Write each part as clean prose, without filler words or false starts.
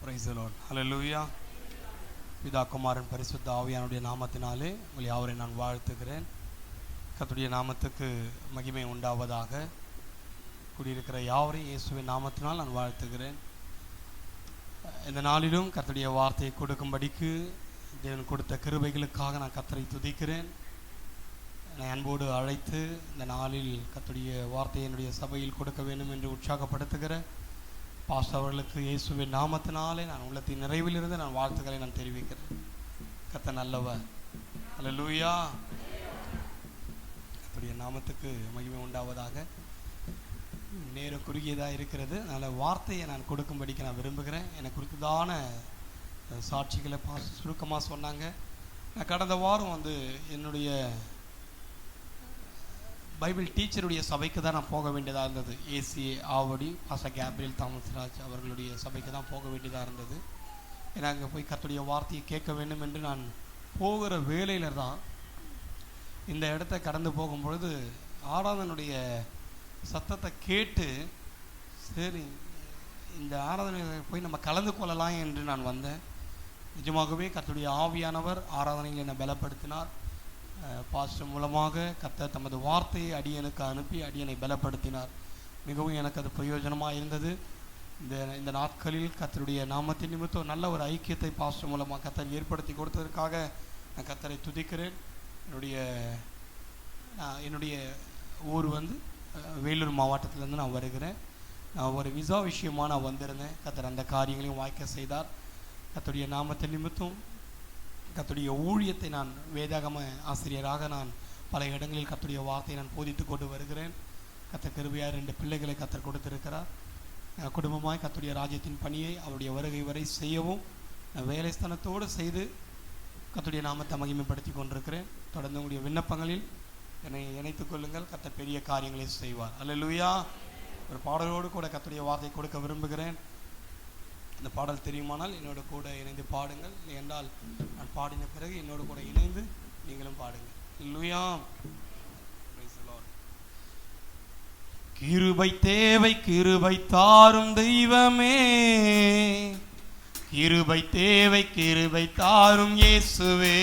Praise the Lord. ஹல்லேலூயா. பிதா குமாரன் பரிசுத்த ஆவியானுடைய நாமத்தினாலே உங்களை யாவரை நான் வாழ்த்துகிறேன். கர்த்தருடைய நாமத்துக்கு மகிமை உண்டாவதாக. கூடியிருக்கிற யாவரையும் இயேசுவின் நாமத்தினால் நான் வாழ்த்துகிறேன். இந்த நாளிலும் கர்த்தருடைய வார்த்தையை கொடுக்கும்படிக்கு தேவன் கொடுத்த கிருபைகளுக்காக நான் கர்த்தரை துதிக்கிறேன். நான் அன்போடு அழைத்து இந்த நாளில் கர்த்தருடைய வார்த்தையை என்னுடைய சபையில் கொடுக்க வேண்டும் என்று உற்சாகப்படுத்துகிற பாஸ்டர் அவர்களுக்கு இயேசுவின் நாமத்தினாலே நான் உள்ளத்தின் நிறைவிலிருந்து நான் வாழ்த்துக்களை நான் தெரிவிக்கிறேன். கர்த்தர் நல்லவர். ஹல்லேலூயா. கர்த்தருடைய நாமத்துக்கு மகிமை உண்டாவதாக. நேரம் குறுகியதாக இருக்கிறது, அதனால் வார்த்தையை நான் கொடுக்கும்படிக்கு நான் விரும்புகிறேன். எனக்கு குறித்ததான சாட்சிகளை சுருக்கமாக சொன்னாங்க. நான் கடந்த வாரம் என்னுடைய பைபிள் டீச்சருடைய சபைக்கு தான் நான் போக வேண்டியதாக இருந்தது. ACA Avadi pastor Gabriel Thomasraj அவர்களுடைய சபைக்கு தான் போக வேண்டியதாக இருந்தது. ஏன்னா அங்கே போய் கர்த்தருடைய வார்த்தையை கேட்க வேண்டும் என்று நான் போகிற வேலையில் தான் இந்த இடத்த கடந்து போகும்பொழுது ஆராதனுடைய சத்தத்தை கேட்டு, சரி இந்த ஆராதனையில் போய் நம்ம கலந்து கொள்ளலாம் என்று நான் வந்தேன். நிஜமாகவே கர்த்தருடைய ஆவியானவர் ஆராதனையில் என்னை பலப்படுத்தினார். பாஸ்டர் மூலமாக கர்த்தர் தமது வார்த்தையை அடியனுக்கு அனுப்பி அடியனை பலப்படுத்தினார். மிகவும் எனக்கு அது பிரயோஜனமாக இருந்தது. இந்த நாட்களில் கர்த்தருடைய நாமத்தின் நிமித்தம் நல்ல ஒரு ஐக்கியத்தை பாஸ்டர் மூலமாக கர்த்தர் ஏற்படுத்தி கொடுத்ததற்காக நான் கர்த்தரை துதிக்கிறேன். என்னுடைய ஊர் வேலூர் மாவட்டத்திலேருந்து நான் வருகிறேன். நான் ஒரு விசா விஷயமாக நான் வந்திருந்தேன். கர்த்தர் அந்த காரியங்களையும் வாய்க்க செய்தார். கர்த்தருடைய நாமத்தின் நிமித்தம் கர்த்தருடைய ஊழியத்தை நான் வேதாகம ஆசிரியராக நான் பல இடங்களில் கர்த்தருடைய வார்த்தையை நான் போதித்து கொண்டு வருகிறேன். கர்த்தர் கிருபையாக 2 பிள்ளைகளை கர்த்தர் கொடுத்திருக்கிறார். குடும்பமாய் கர்த்தருடைய ராஜ்யத்தின் பணியை அவருடைய வருகை வரை செய்யவும் வேலை ஸ்தானத்தோடு செய்து கர்த்தருடைய நாமத்தை மகிமைப்படுத்தி கொண்டிருக்கிறேன். தொடர்ந்து உங்களுடைய விண்ணப்பங்களில் என்னை இணைத்துக் கொள்ளுங்கள். கர்த்தர் பெரிய காரியங்களை செய்வார். அல்லேலூயா. ஒரு பாடலோடு கூட கர்த்தருடைய வார்த்தை கொடுக்க விரும்புகிறேன். இந்த பாடல் தெரியுமானால் என்னோட கூட இணைந்து பாடுங்கள். என்றால் நான் பாடின பிறகு என்னோட கூட இணைந்து நீங்களும் பாடுங்கள். அல்லேலூயா. கிருபை தேவை, கிருபை தாரும் தெய்வமே, கிருபை தேவை, கிருபை தாரும் இயேசுவே,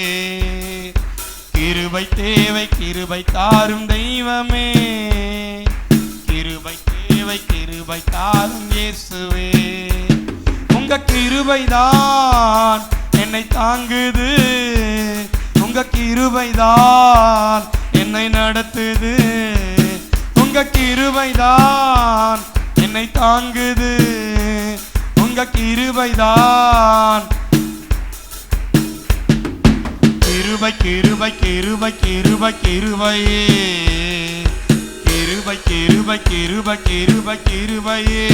கிருபை தேவை, கிருபை தாரும் தெய்வமே, கிருபை தேவை, கிருபை தாரும் இயேசுவே. உங்க கிருபைதான் என்னை தாங்குது, உங்க கிருபைதான் என்னை நடத்துது, உங்க கிருபைதான் என்னை தாங்குது, உங்க கிருபைதான். கிருபை கிருபை கிருபை கிருபை கிருபையே, கிருபை கிருபை கிருபை கிருபை கிருபையே,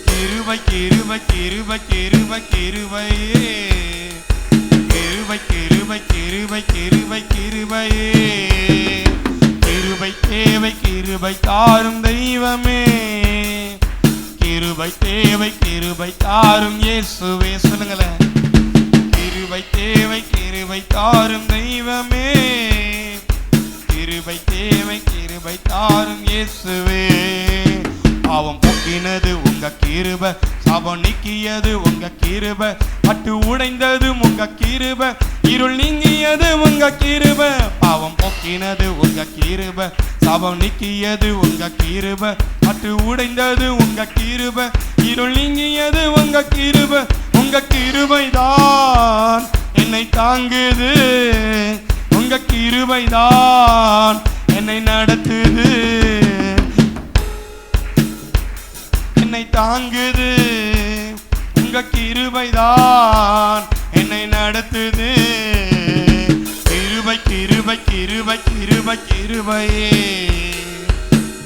கிருபை கிருபை கிருபை கிருபை கிருபையே, கிருபை கிருபை கிருபை கிருபை கிருபையே. கிருபை தேவை, கிருபை தாரும் தெய்வமே, கிருபை தேவை, கிருபை தாரும் இயேசுவே. சொல்லுங்களேன். கிருபை தேவை, கிருபை தாரும் தெய்வமே, கிருபை தேவை, கிருபை தாரும் இயேசுவே. பாவம் போக்கினது உங்க கிருபை, சாபம் நீக்கியது உங்க கிருபை, பட்டு உடைந்தது உங்க கிருபை, இருள் நீங்கியது உங்க கிருபை. பாவம் போக்கினது உங்க கிருபை, சாபம் நீக்கியது உங்க கிருபை, பட்டு உடைந்தது உங்க கிருபை, இருள் நீங்கியது உங்க கிருபை. உங்க கிருபைதான் என்னை தாங்குது, உங்க கிருபைதான் என்னை நடத்துது, என்னை தாங்குது, உங்க கிருபைதான் என்னை நடத்துது. கிருபை கிருபை கிருபை கிருபை கிருபையே,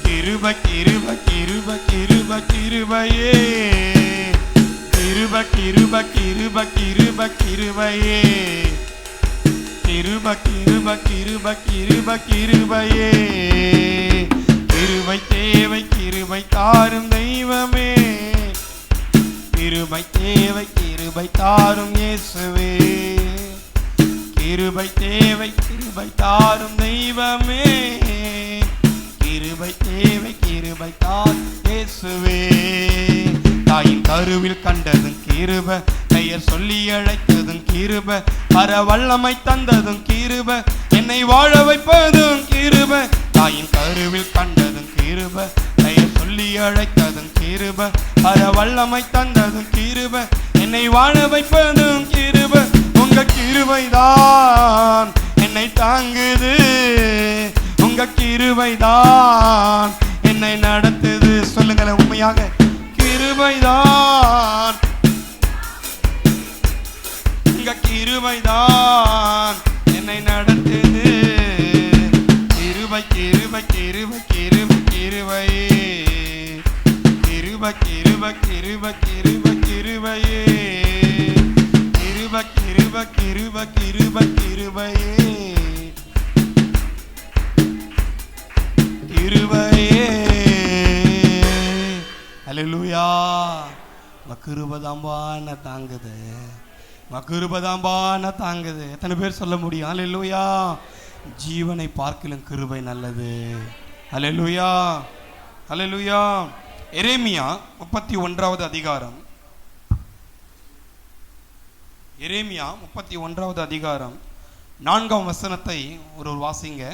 கிருபை கிருபை கிருபை கிருபை கிருபையே, கிருபை கிருபை கிருபை கிருபை கிருபையே, கிருபை கிருபை கிருபை கிருபை கிருபையே. கிருபை தேவை, கிருபை தாரும் தெய்வமே, கிருபை தேவை, கிருபை தாரும் இயேசுவே, கிருபை தேவை, கிருபை தாரும் தெய்வமே, கிருபை தேவை, கிருபை தாரும் இயேசுவே. தாயின் கருவில் கண்டதும் கிருபை, பெயர் சொல்லி அழைத்ததும் கிருபை, பர வல்லமை தந்ததும் கிருபை, என்னை வாழ வைப்பதும் கிருபை. தாயின் கருவில் கண்டதும் கிருபை, பெயர் சொல்லி அழைத்ததும் கிருபை, பர வல்லமை தந்ததும் கிருபை, என்னை வாழ வைப்பதும் கிருபை. உங்க கிருபைதான் என்னை தாங்குது, உங்க கிருபைதான் என்னை நடத்துது. சொல்லுங்களேன் உண்மையாக, கிருபைதான், உங்க கிருபைதான் என்னை நடத்துது. கிருபை கிருபை கிருபை கிருபை கிருபையே, கிருபை கிருபை கிருபை கிருபை கிருபையே, கிருபை கிருபை கிருபை கிருபை கிருபையே, கிருபையே. அல்லேலூயா. கிருபைதாம்பா என்ன தாங்குது, கிருபைதாம்பா என்ன தாங்குது. எத்தனை பேர் சொல்ல முடியும்? அல்லேலூயா. ஜீவனை பார்க்கிலும் கிருபை நல்லது. அல்லேலூயா, அல்லேலூயா. எரேமியா 31வது அதிகாரம், எரேமியா 31வது அதிகாரம் 4ஆம் வசனத்தை ஒரு வாசிங்க.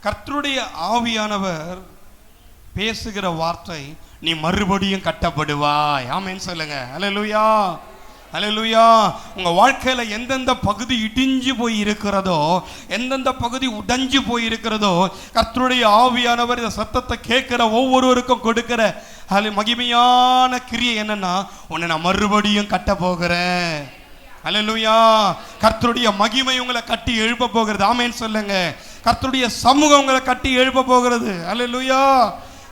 கர்த்தருடைய ஆவியானவர் பேசுகிற வார்த்தை, நீ மறுபடியும் கட்டப்படுவாய். ஆமென் சொல்லுங்க. அல்லேலூயா, அல்லேலூயா. உங்க வாழ்க்கையில எந்தெந்த பகுதி இடிஞ்சு போய் இருக்கிறதோ, எந்தெந்த பகுதி உடைஞ்சு போய் இருக்கிறதோ, கர்த்தருடைய ஆவியானவர் இந்த சத்தத்தை கேட்கிற ஒவ்வொருவருக்கும் கொடுக்கிற மகிமையான கிரியை என்னன்னா, உன்னை நான் மறுபடியும் கட்ட போகிறேன். அல்லேலூயா. கர்த்தருடைய மகிமை உங்களை கட்டி எழுப்ப போகிறது. ஆமென் சொல்லுங்க. கர்த்தருடைய சமூகம் உங்களை கட்டி எழுப்ப போகிறது. அல்லேலூயா.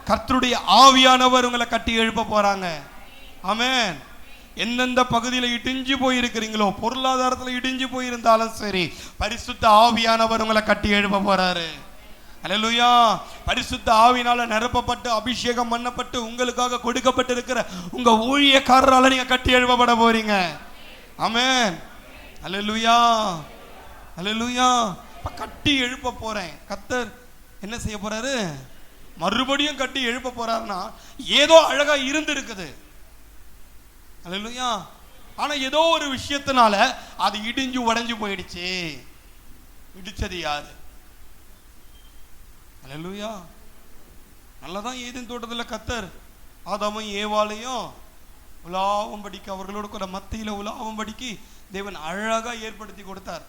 கர்த்தருடைய ஆவியானவர் உங்களை கட்டி எழுப்ப போறாங்க. ஆமென். எந்தெந்த பகுதியில் இடிஞ்சு போயிருக்கிறீங்களோ, பொருளாதாரத்தில் இடிஞ்சு போயிருந்தாலும் சரி, பரிசுத்த ஆவியானவர் உங்களை கட்டி எழுப்ப போறாரு. அல்லேலூயா. பரிசுத்த ஆவியினால நிரப்பப்பட்டு அபிஷேகம் பண்ணப்பட்டு உங்களுக்காக கொடுக்கப்பட்டிருக்கிற உங்க ஊழியக்காரரால நீங்க கட்டி எழுப்பப்பட போறீங்க. ஆமென். அல்லேலூயா, அல்லேலூயா. கட்டி எழுப்ப போறேன். கர்த்தர் என்ன செய்ய போறாரு? மறுபடியும் கட்டி எழுப்ப போறாருன்னா, ஏதோ அழகா இருந்து இருக்குது. அல்லேலூயா. ஆனா ஏதோ ஒரு விஷயத்தினால அது இடிஞ்சு உடைஞ்சு போயிடுச்சு. இடிச்சது யாரு? அல்லேலூயா. நல்லதான் ஏதேன் தோட்டத்தில் கர்த்தர் ஆதாமும் ஏவாளையும் உலாவும்படிக்கு, அவர்களோட கூட மத்தியில உலாவும்படிக்கு தேவன் அழகா ஏற்படுத்தி கொடுத்தார்.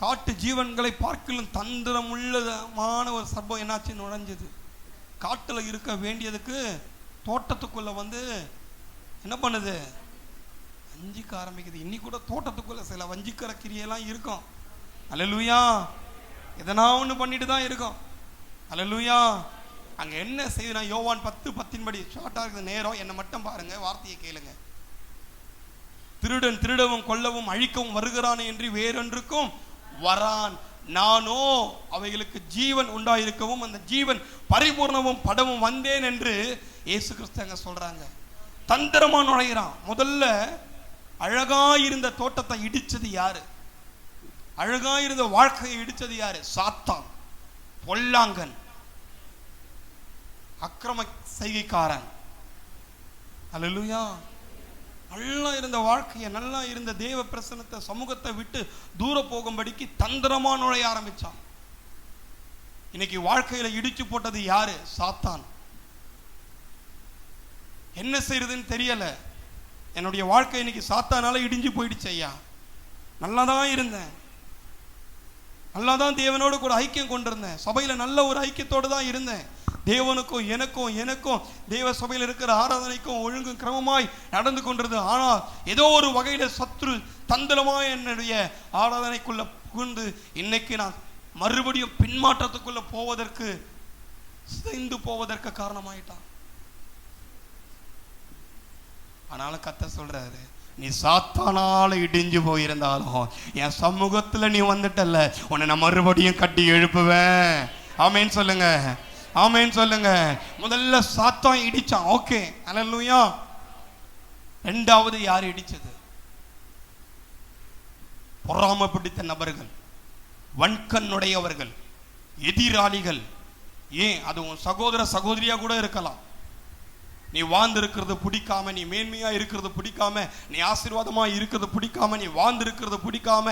காட்டு ஜீவன்களை பார்க்கலும் தந்திரம் உள்ளமான ஒரு சர்ப்பம் என்னாச்சு? நுழைஞ்சது. காட்டுல இருக்க வேண்டியதுக்கு தோட்டத்துக்குள்ள வந்து என்ன பண்ணுது? வஞ்சிக்க ஆரம்பிக்குது. இன்னைக்கு கூட தோட்டத்துக்குள்ள சில வஞ்சிக்கிற கிரியெல்லாம் இருக்கும். அல்லேலூயா. எதனா ஒண்ணு பண்ணிட்டு தான் இருக்கும். அல்லேலூயா. அங்க என்ன செய்யுதுன்னா, யோவான் 10:10 படி ஷார்ட்டா இருக்குது நேரம், என்னை மட்டும் பாருங்க, வார்த்தையை கேளுங்க. திருடன் திருடவும் கொல்லவும் அழிக்கவும் வருகிறான் என்று வேறொன்றுக்கும் வரான், நானோ அவைகளுக்கு ஜீவன் உண்டாயிருக்கவும் அந்த ஜீவன் பரிபூர்ணமும் படவும் வந்தேன் என்று இயேசு கிறிஸ்து அங்க சொல்றாங்க. தந்திரமா நுழைகிறான். முதல்ல அழகா இருந்த தோட்டத்தை இடிச்சது யாரு? அழகா இருந்த வாழ்க்கையை இடிச்சது யாரு? சாத்தான், பொல்லாங்கன், அக்கிரம செய்கைக்காரன். அல்லேலூயா. நல்லா இருந்த வாழ்க்கையை, நல்லா இருந்த தேவ பிரசன்னத்தை, சமூகத்தை விட்டு தூர போகும்படிக்கு தந்திரமா நுழைய ஆரம்பிச்சான். இன்னைக்கு வாழ்க்கையில இடிச்சு போட்டது யாரு? சாத்தான். என்ன செய்யறதுன்னு தெரியல. என்னுடைய வாழ்க்கை இன்னைக்கு சாத்தானால இடிஞ்சு போயிடுச்சு. ஐயா, நல்லாதான் இருந்தேன், நல்லாதான் தேவனோடு கூட ஐக்கியம் கொண்டிருந்தேன், சபையில நல்ல ஒரு ஐக்கியத்தோடு தான் இருந்தேன். தேவனுக்கும் எனக்கும் தேவ சபையில் இருக்கிற ஆராதனைக்கும் ஒழுங்கும் கிரமமாய் நடந்து கொண்டிருந்தது. ஆனால் ஏதோ ஒரு வகையில சத்ரு தந்திரமாய் என்னுடைய ஆராதனைக்குள்ள புகுந்து இன்னைக்கு நான் மறுபடியும் பின்மாற்றத்துக்குள்ள போவதற்கு, சிதைந்து போவதற்கு காரணமாயிட்டான். ஆனாலும் கர்த்தர் சொல்றாரு, நீ சாத்தானால இடிஞ்சு போயிருந்தாலும் என் சமூகத்துல நீ வந்துட்டல்ல, உன்னை நான் மறுபடியும் கட்டி எழுப்புவேன். ஆமென் சொல்லுங்க, ஆமென் சொல்லுங்க. முதல்ல சாத்தான் இடிச்சான், ஓகே, அல்லேலூயா. இரண்டாவது யார் இடிச்சது? பொறாமை பிடித்த நபர்கள், வன்கண்ணுடையவர்கள், எதிராளிகள். ஏன் அது உன் சகோதர சகோதரியா கூட இருக்கலாம். நீ வாழ்ந்திருக்கிறது பிடிக்காம, நீ மேன்மையா இருக்கிறது பிடிக்காம, நீ ஆசீர்வாதமா இருக்கிறது பிடிக்காம, நீ வாழ்ந்திருக்கிறது பிடிக்காம,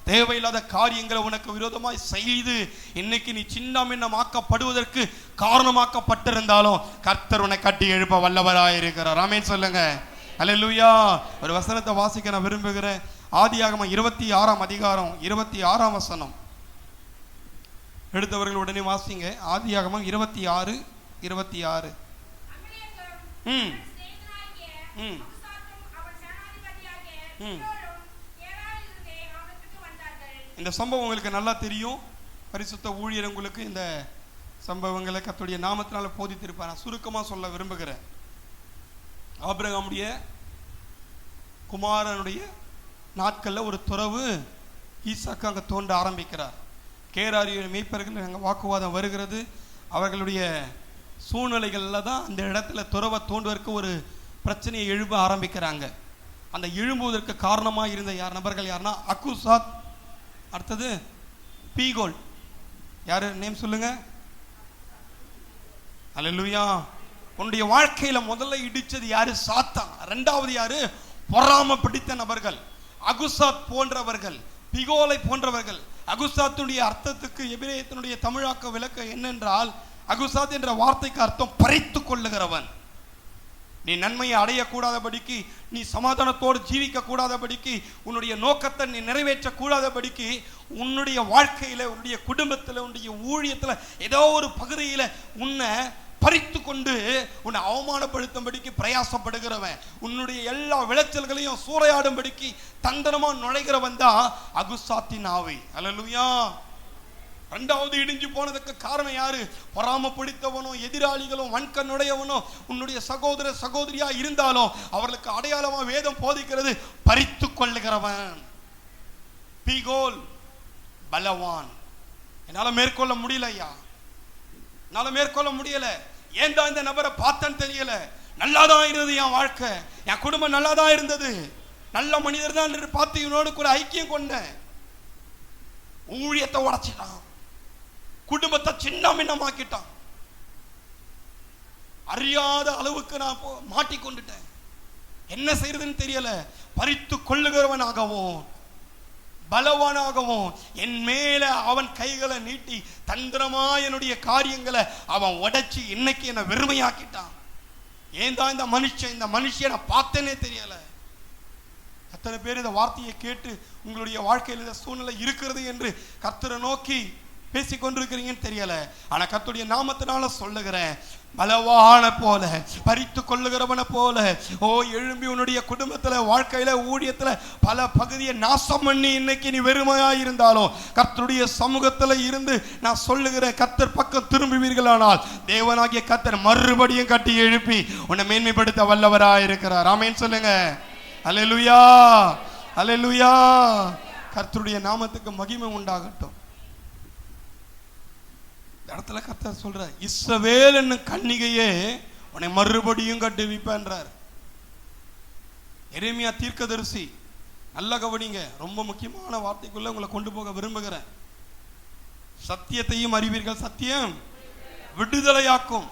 தேவையில்லாத காரியங்களை உனக்கு விரோதமாய் செய்து இன்னைக்கு நீ சின்னமாக்கப்படுவதற்கு காரணமாக்கப்பட்டிருந்தாலும் கர்த்தர் உன்னை கட்டி எழுப்ப வல்லவராய் இருக்கிறார். ஆமென் சொல்லுங்க, அல்லேலூயா. ஒரு வசனத்தை வாசிக்க நான் விரும்புகிறேன். ஆதியாகமம் 26ஆம் அதிகாரம் 26ஆம் வசனம். எடுத்தவர்கள் உடனே வாசிங்க. ஆதியாகமம் 26:26. இந்த சம்பவம் உங்களுக்கு நல்லா தெரியும். பரிசுத்த ஊழியர் உங்களுக்கு இந்த சம்பவங்களை கர்த்தருடைய நாமத்தினால போதித்திருப்பார். நான் சுருக்கமா சொல்ல விரும்புகிறேன். ஆபிரகாமுடைய குமாரனுடைய நாட்கள்ல ஒரு துறவு ஈசாக்கு அங்க தோன்ற ஆரம்பிக்கிறார். கேராரிய மேய்ப்பர்கள் அங்கே வாக்குவாதம் வருகிறது. அவர்களுடைய சூழ்நிலைகள்ல தான் அந்த இடத்துல துறவை தோண்டுவதற்கு ஒரு பிரச்சனையை எழுப்ப ஆரம்பிக்கிறாங்க. அந்த எழும்புவதற்கு காரணமாக இருந்த நபர்கள் யாருன்னா அக்குசாத், அடுத்தது பீகோல். யாரு நேம் சொல்லுங்க? அல்லேலூயா. உன்னுடைய வாழ்க்கையில முதல்ல இடிச்சது யாரு? சாத்தான். இரண்டாவது யாரு? பொறாமை பிடித்த நபர்கள், அகுசாத் போன்றவர்கள், பிகோலை போன்றவர்கள். அகுசாத்துடைய அர்த்தத்துக்கு எபிரேயத்தினுடைய தமிழாக்க விளக்க என்னென்றால், அகுசாத் என்ற வார்த்தைக்கு அர்த்தம் பறித்து கொள்ளுகிறவன். நீ நன்மையை அடையக்கூடாதபடிக்கு, நீ சமாதானத்தோடு ஜீவிக்க கூடாதபடிக்கு, உன்னுடைய நோக்கத்தை நீ நிறைவேற்ற கூடாதபடிக்கு, உன்னுடைய வாழ்க்கையில, உன்னுடைய குடும்பத்தில், உன்னுடைய ஊழியத்தில் ஏதோ ஒரு பகுதியில் உன்னை பறித்து கொண்டு உன்னை அவமானப்படுத்தும்படிக்கு பிரயாசப்படுகிறவன், உன்னுடைய எல்லா விளைச்சல்களையும் சூறையாடும்படிக்கு தந்திரமா நுழைகிறவன் தான் அகுசாத்தின் ஆவி. அல்லேலூயா. இரண்டாவது இடிஞ்சு போனதுக்கு காரணம் யாரு? பொறாமை பிடித்தவனும் எதிராளிகளும் வன்கண்ணுடையவனும் உன்னுடைய சகோதர சகோதரியா இருந்தாலும் அவர்களுக்கு அடையாளமா வேதம் போதிக்கிறது பறித்து கொள்ளுகிறவன். பீகோல் பலவான். என்னால மேற்கொள்ள முடியல ஐயா, என்னால மேற்கொள்ள முடியல. ஏன் தான் இந்த நபரை பார்த்தேன்னு தெரியல. நல்லாதான் இருந்தது என் வாழ்க்கை, என் குடும்பம் நல்லாதான் இருந்தது, நல்ல மனிதர் தான் என்று பார்த்து இவனோடு கூட ஐக்கியம் கொண்டேன். ஊழியத்தை உடைச்சிட்டான், குடும்பத்தை சின்ன பின்னமாக்கிட்டான், அறியாத அளவுக்கு நான் மாட்டிக்கொண்டுட்டேன். என்ன செய்யறதுன்னு தெரியல. பறித்து கொள்ளுகிறவனாகவும் பலவானாகவும் என் மேல அவன் கைகளை நீட்டி தந்திரமா என்னுடைய காரியங்களை அவன் உடைச்சி இன்னைக்கு என்னை வெறுமையாக்கிட்டான். ஏன் தான் இந்த மனுஷனை பார்த்தேனே தெரியல. அத்தனை பேர் இந்த வார்த்தையை கேட்டு உங்களுடைய வாழ்க்கையில் இந்த சூழ்நிலை இருக்கிறது என்று கர்த்தரை நோக்கி பேசிக்கொண்டிருக்கிறீங்கன்னு தெரியல. ஆனா கர்த்தருடைய நாமத்தினால சொல்லுகிறேன், பலவான போல பறித்து கொள்ளுகிறவன போல ஓ எழும்பி உன்னுடைய குடும்பத்துல, வாழ்க்கையில, ஊழியத்துல பல பகுதியை நாசம் பண்ணி இன்னைக்கு நீ வெறுமையா இருந்தாலும் கர்த்தருடைய சமூகத்துல இருந்து நான் சொல்லுகிறேன், கர்த்தர் பக்கம் திரும்புவீர்களானால் தேவனாகிய கர்த்தர் மறுபடியும் கட்டி எழுப்பி உன்னை மேன்மைப்படுத்த வல்லவராய் இருக்கிறார். ஆமென் சொல்லுங்க. அல்லேலூயா, அல்லேலூயா. கர்த்தருடைய நாமத்துக்கு மகிமை உண்டாகட்டும். இடத்துல கர்த்தர் சொல்ற, இஸ்ரவேல் என்னும் கன்னிகையே உன்னை மறுபடியும் கட்டுவிப்பேன்றார். எரேமியா தீர்க்கதரிசி, நல்ல கவனிங்க, ரொம்ப முக்கியமான வார்த்தைக்குள்ள உங்களை கொண்டு போக விரும்புகிறேன். சத்தியத்தையும் அறிவீர்கள், சத்தியம் விடுதலையாக்கும்.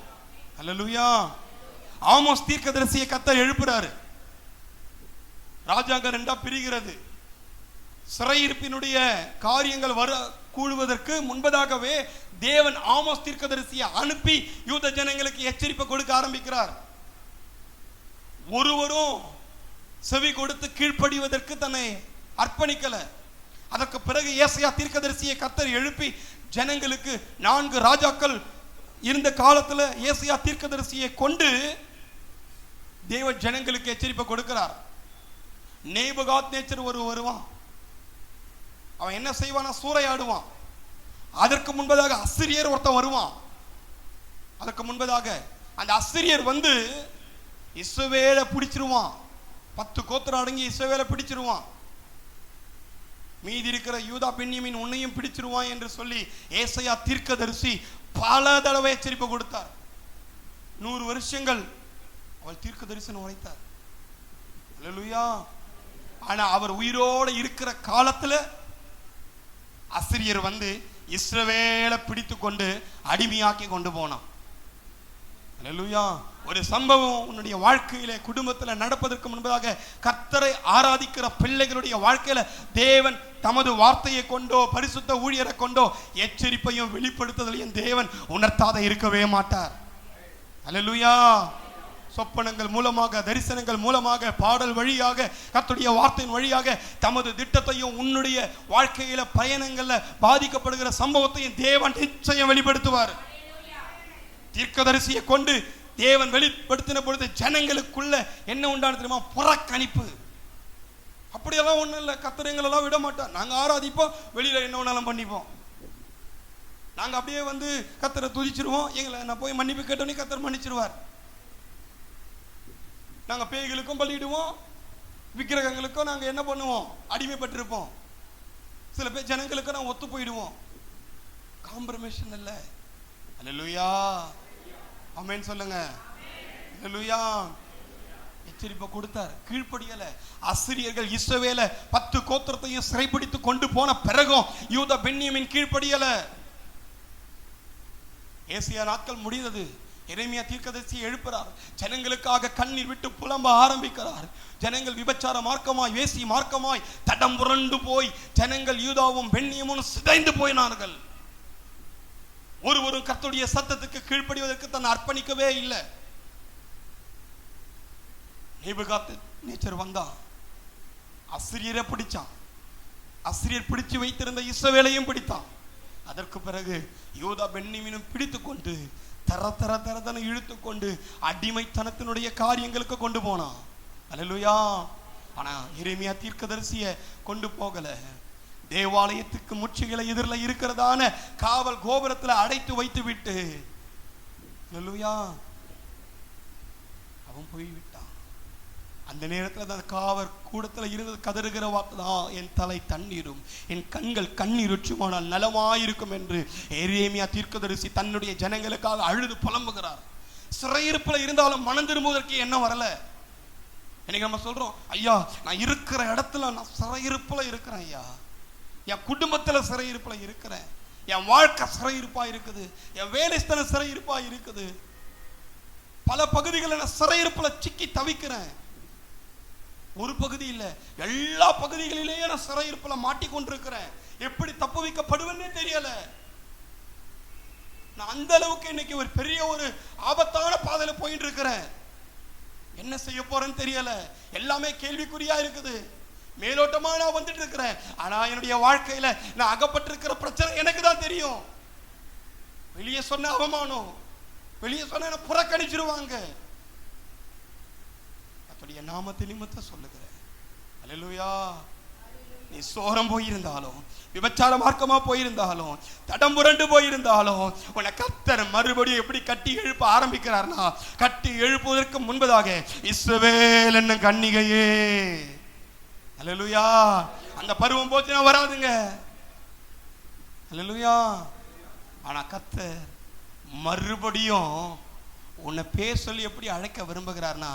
அல்லேலூயா. ஆமோஸ் தீர்க்கதரிசியை கர்த்தர் எழுப்புறாரு. ராஜாங்க ரெண்டா பிரிகிறது. சிறையிருப்பினுடைய காரியங்கள் வர கூடுவதற்கு முன்பதாகவே தேவன் ஆமோஸ் தீர்க்கதரிசியை அனுப்பி யூத ஜனங்களுக்கு எச்சரிப்பை கொடுக்க ஆரம்பிக்கிறார். ஒருவரும் செவி கொடுத்து கீழ்ப்படிவதற்கு தன்னை அர்ப்பணிக்கல. அதற்கு பிறகு ஏசாயா தீர்க்கதரிசியை கர்த்தர் எழுப்பி ஜனங்களுக்கு 4 ராஜாக்கள் இருந்த காலத்துல ஏசாயா தீர்க்கதரிசியை கொண்டு தேவ ஜனங்களுக்கு எச்சரிப்பை கொடுக்கிறார். நேபுகாத்நேச்சர் வருவான், அவன் என்ன செய்வானா, சூறையாடுவான். அதற்கு முன்பதாக அசிரியர் ஒருத்தன் வருவான். அதற்கு முன்பதாக அந்த அசிரியர் வந்து இஸ்ரவேலை பிடிச்சிருவான். 10 கோத்திரம் அடங்கி இஸ்ரவேலை பிடிச்சிருவான். மீதி இருக்கிற யூதா பென்யமீன் உன்னையும் பிடிச்சிருவான் என்று சொல்லி ஏசாயா தீர்க்கதரிசி பல தடவை எச்சரிப்பு கொடுத்தார். 100 வருஷங்கள் அவள் தீர்க்க தரிசனம் உரைத்தார். அல்லேலூயா. ஆனா அவர் உயிரோடு இருக்கிற காலத்துல அசிரியர் வந்து இஸ்ரவேலை பிடித்து கொண்டு அடிமையாக்கி கொண்டு போனான். அல்லேலூயா. ஒரு சம்பவம் உன்னுடைய வாழ்க்கையில குடும்பத்துல நடப்பதற்கு முன்பதாக கர்த்தரை ஆராதிக்கிற பிள்ளைகளுடைய வாழ்க்கையில தேவன் தமது வார்த்தையை கொண்டோ பரிசுத்த ஊழியரை கொண்டோ எச்சரிப்பையும் வெளிப்படுத்துதலையும் தேவன் உணர்த்தாத இருக்கவே மாட்டார். அல்லேலூயா. சொப்பனங்கள் மூலமாக, தரிசனங்கள் மூலமாக, பாடல் வழியாக, கர்த்தருடைய வார்த்தையின் வழியாக தமது திட்டத்தையும் உன்னுடைய வாழ்க்கையில பயணங்கள்ல பாதிக்கப்படுகிற சம்பவத்தையும் தேவன் நிச்சயம் வெளிப்படுத்துவார். தீர்க்கதரிசியை கொண்டு தேவன் வெளிப்படுத்தின பொழுது ஜனங்களுக்குள்ள என்ன உண்டான தெரியுமா? புறக்கணிப்பு. அப்படியெல்லாம் ஒண்ணும் இல்லை. கர்த்தர் எங்களெல்லாம் விட மாட்டார். நாங்க ஆராதிப்போம், வெளியில என்ன வேணாலும் பண்ணிப்போம். நாங்க அப்படியே வந்து கர்த்தரை துதிச்சிருவோம். எங்களை நான் போய் மன்னிப்பு கேட்டோன்னே கர்த்தர் மன்னிச்சிருவார். நாங்க பேய்களுக்கும் பலியிடுவோம், விக்கிரகங்களுக்கும் நாங்க என்ன பண்ணுவோம்? அடிமைப்பட்டிருப்போம். சில பேர் ஜனங்களுக்கும் நான் ஒத்து போயிடுவோம். காம்ப்ரமைஷன் இல்லை. அல்லேலூயா. ஆமென் சொல்லுங்க. அல்லேலூயா. எச்சரிப்பை கொடுத்தார், கீழ்ப்படியல. அசிரியர்கள் இஸ்ரவேல 10 கோத்திரத்தையும் சிறைப்பிடித்து கொண்டு போன பிறகும் யூதா பென்யமீன் கீழ்ப்படியல. ஏசியா நாட்கள் முடிந்தது. எரேமியா தீர்க்கதரிசி எழுப்புறார். ஜனங்களுக்காக கண்ணீர் விட்டு புலம்ப ஆரம்பிக்கிறார். ஜனங்கள் விபச்சார மார்க்கமாய், வேசி மார்க்கமாய் தடம் புரண்டு போய் ஜனங்கள் யூதாவும் பென்யமீனும் சிதைந்து போயினார்கள். ஒருவரும் கர்த்தருடைய சத்தத்துக்கு கீழ்ப்படிவதற்கு தன்னை அர்ப்பணிக்கவே இல்லை. நேபுகாத்நேச்சர் வந்தான், அசிரியரை பிடிச்சான். அசிரியர் பிடிச்சு வைத்திருந்த இஸ்ரவேலையும் பிடித்தான். அதற்கு பிறகு யூதா பென்யமீனும் பிடித்து கொண்டு தர இழுத்து கொண்டு அடிமைத்தனத்தினுடைய காரியங்களுக்கு கொண்டு போனான். அல்லேலூயா. ஆனா எரேமியா தீர்க்கதரிசியை கொண்டு போகல. தேவாலயத்துக்கு முற்றுகளை எதிரில் இருக்கிறதான காவல் கோபுரத்தில் அடைத்து வைத்து விட்டு அல்லேலூயா அவன் போய்விட்டான். அந்த நேரத்தில் அந்த காவல் கூடத்தில் இருந்தது கதறுகிற வார்த்தை தான், என் தலை தண்ணீரும் என் கண்கள் கண்ணீருற்றுமானால் நலமாயிருக்கும் என்று எரேமியா தீர்க்கதரிசி தன்னுடைய ஜனங்களுக்காக அழுது புலம்புகிறார். சிறையிருப்பில் இருந்தாலும் மனம் திரும்புவதற்கு என்ன வரல. இன்னைக்கு நம்ம சொல்றோம், ஐயா நான் இருக்கிற இடத்துல நான் சிறையிருப்பில் இருக்கிறேன், ஐயா என் குடும்பத்துல சிறையிருப்பில் இருக்கிறேன், என் வாழ்க்கை சிறையிருப்பா இருக்குது, என் வேலை ஸ்தலம் சிறையிருப்பா இருக்குது, பல பகுதிகளில் நான் சிறையிருப்பில் சிக்கி தவிக்கிறேன். ஒரு பகுதி இல்ல, எல்லா பகுதிகளிலேயே நான் சிறையிருப்பில் மாட்டிக்கொண்டிருக்கிறேன். எப்படி தப்பு வைக்கப்படுவேன்னே தெரியல. நான் அந்த அளவுக்கு இன்னைக்கு ஒரு பெரிய ஒரு ஆபத்தான பாதையில போயிட்டு இருக்கிறேன். என்ன செய்ய போறேன்னு தெரியல. எல்லாமே கேள்விக்குறியா இருக்குது. மேலோட்டமா நான் வந்துட்டு இருக்கிறேன். ஆனா என்னுடைய வாழ்க்கையில நான் அகப்பட்டிருக்கிற பிரச்சனை எனக்கு தான் தெரியும். வெளியே சொன்ன அவமானம், வெளியே சொன்ன புறக்கணிச்சிருவாங்க. அப்படியே நாமத்தை நிமித்தம் சொல்லுகிறேன். அல்லேலூயா. நீ சோரம் போயிருந்தாலும், விபச்சார மார்க்கமா போயிருந்தாலும், தடம் புரண்டு போயிருந்தாலும், உன்னை கர்த்தர் மறுபடியும் எப்படி கட்டி எழுப்ப ஆரம்பிக்கிறார்னா, கட்டி எழுப்புவதற்கு முன்பதாக இஸ்ரவேல் என்னும் கன்னிகையே, அல்லேலூயா, அந்த பருவம் போச்சுனா வராதுங்க. அல்லேலூயா. ஆனா கர்த்தர் மறுபடியும் உன்னை பேர் சொல்லி எப்படி அழைக்க விரும்புகிறார்னா,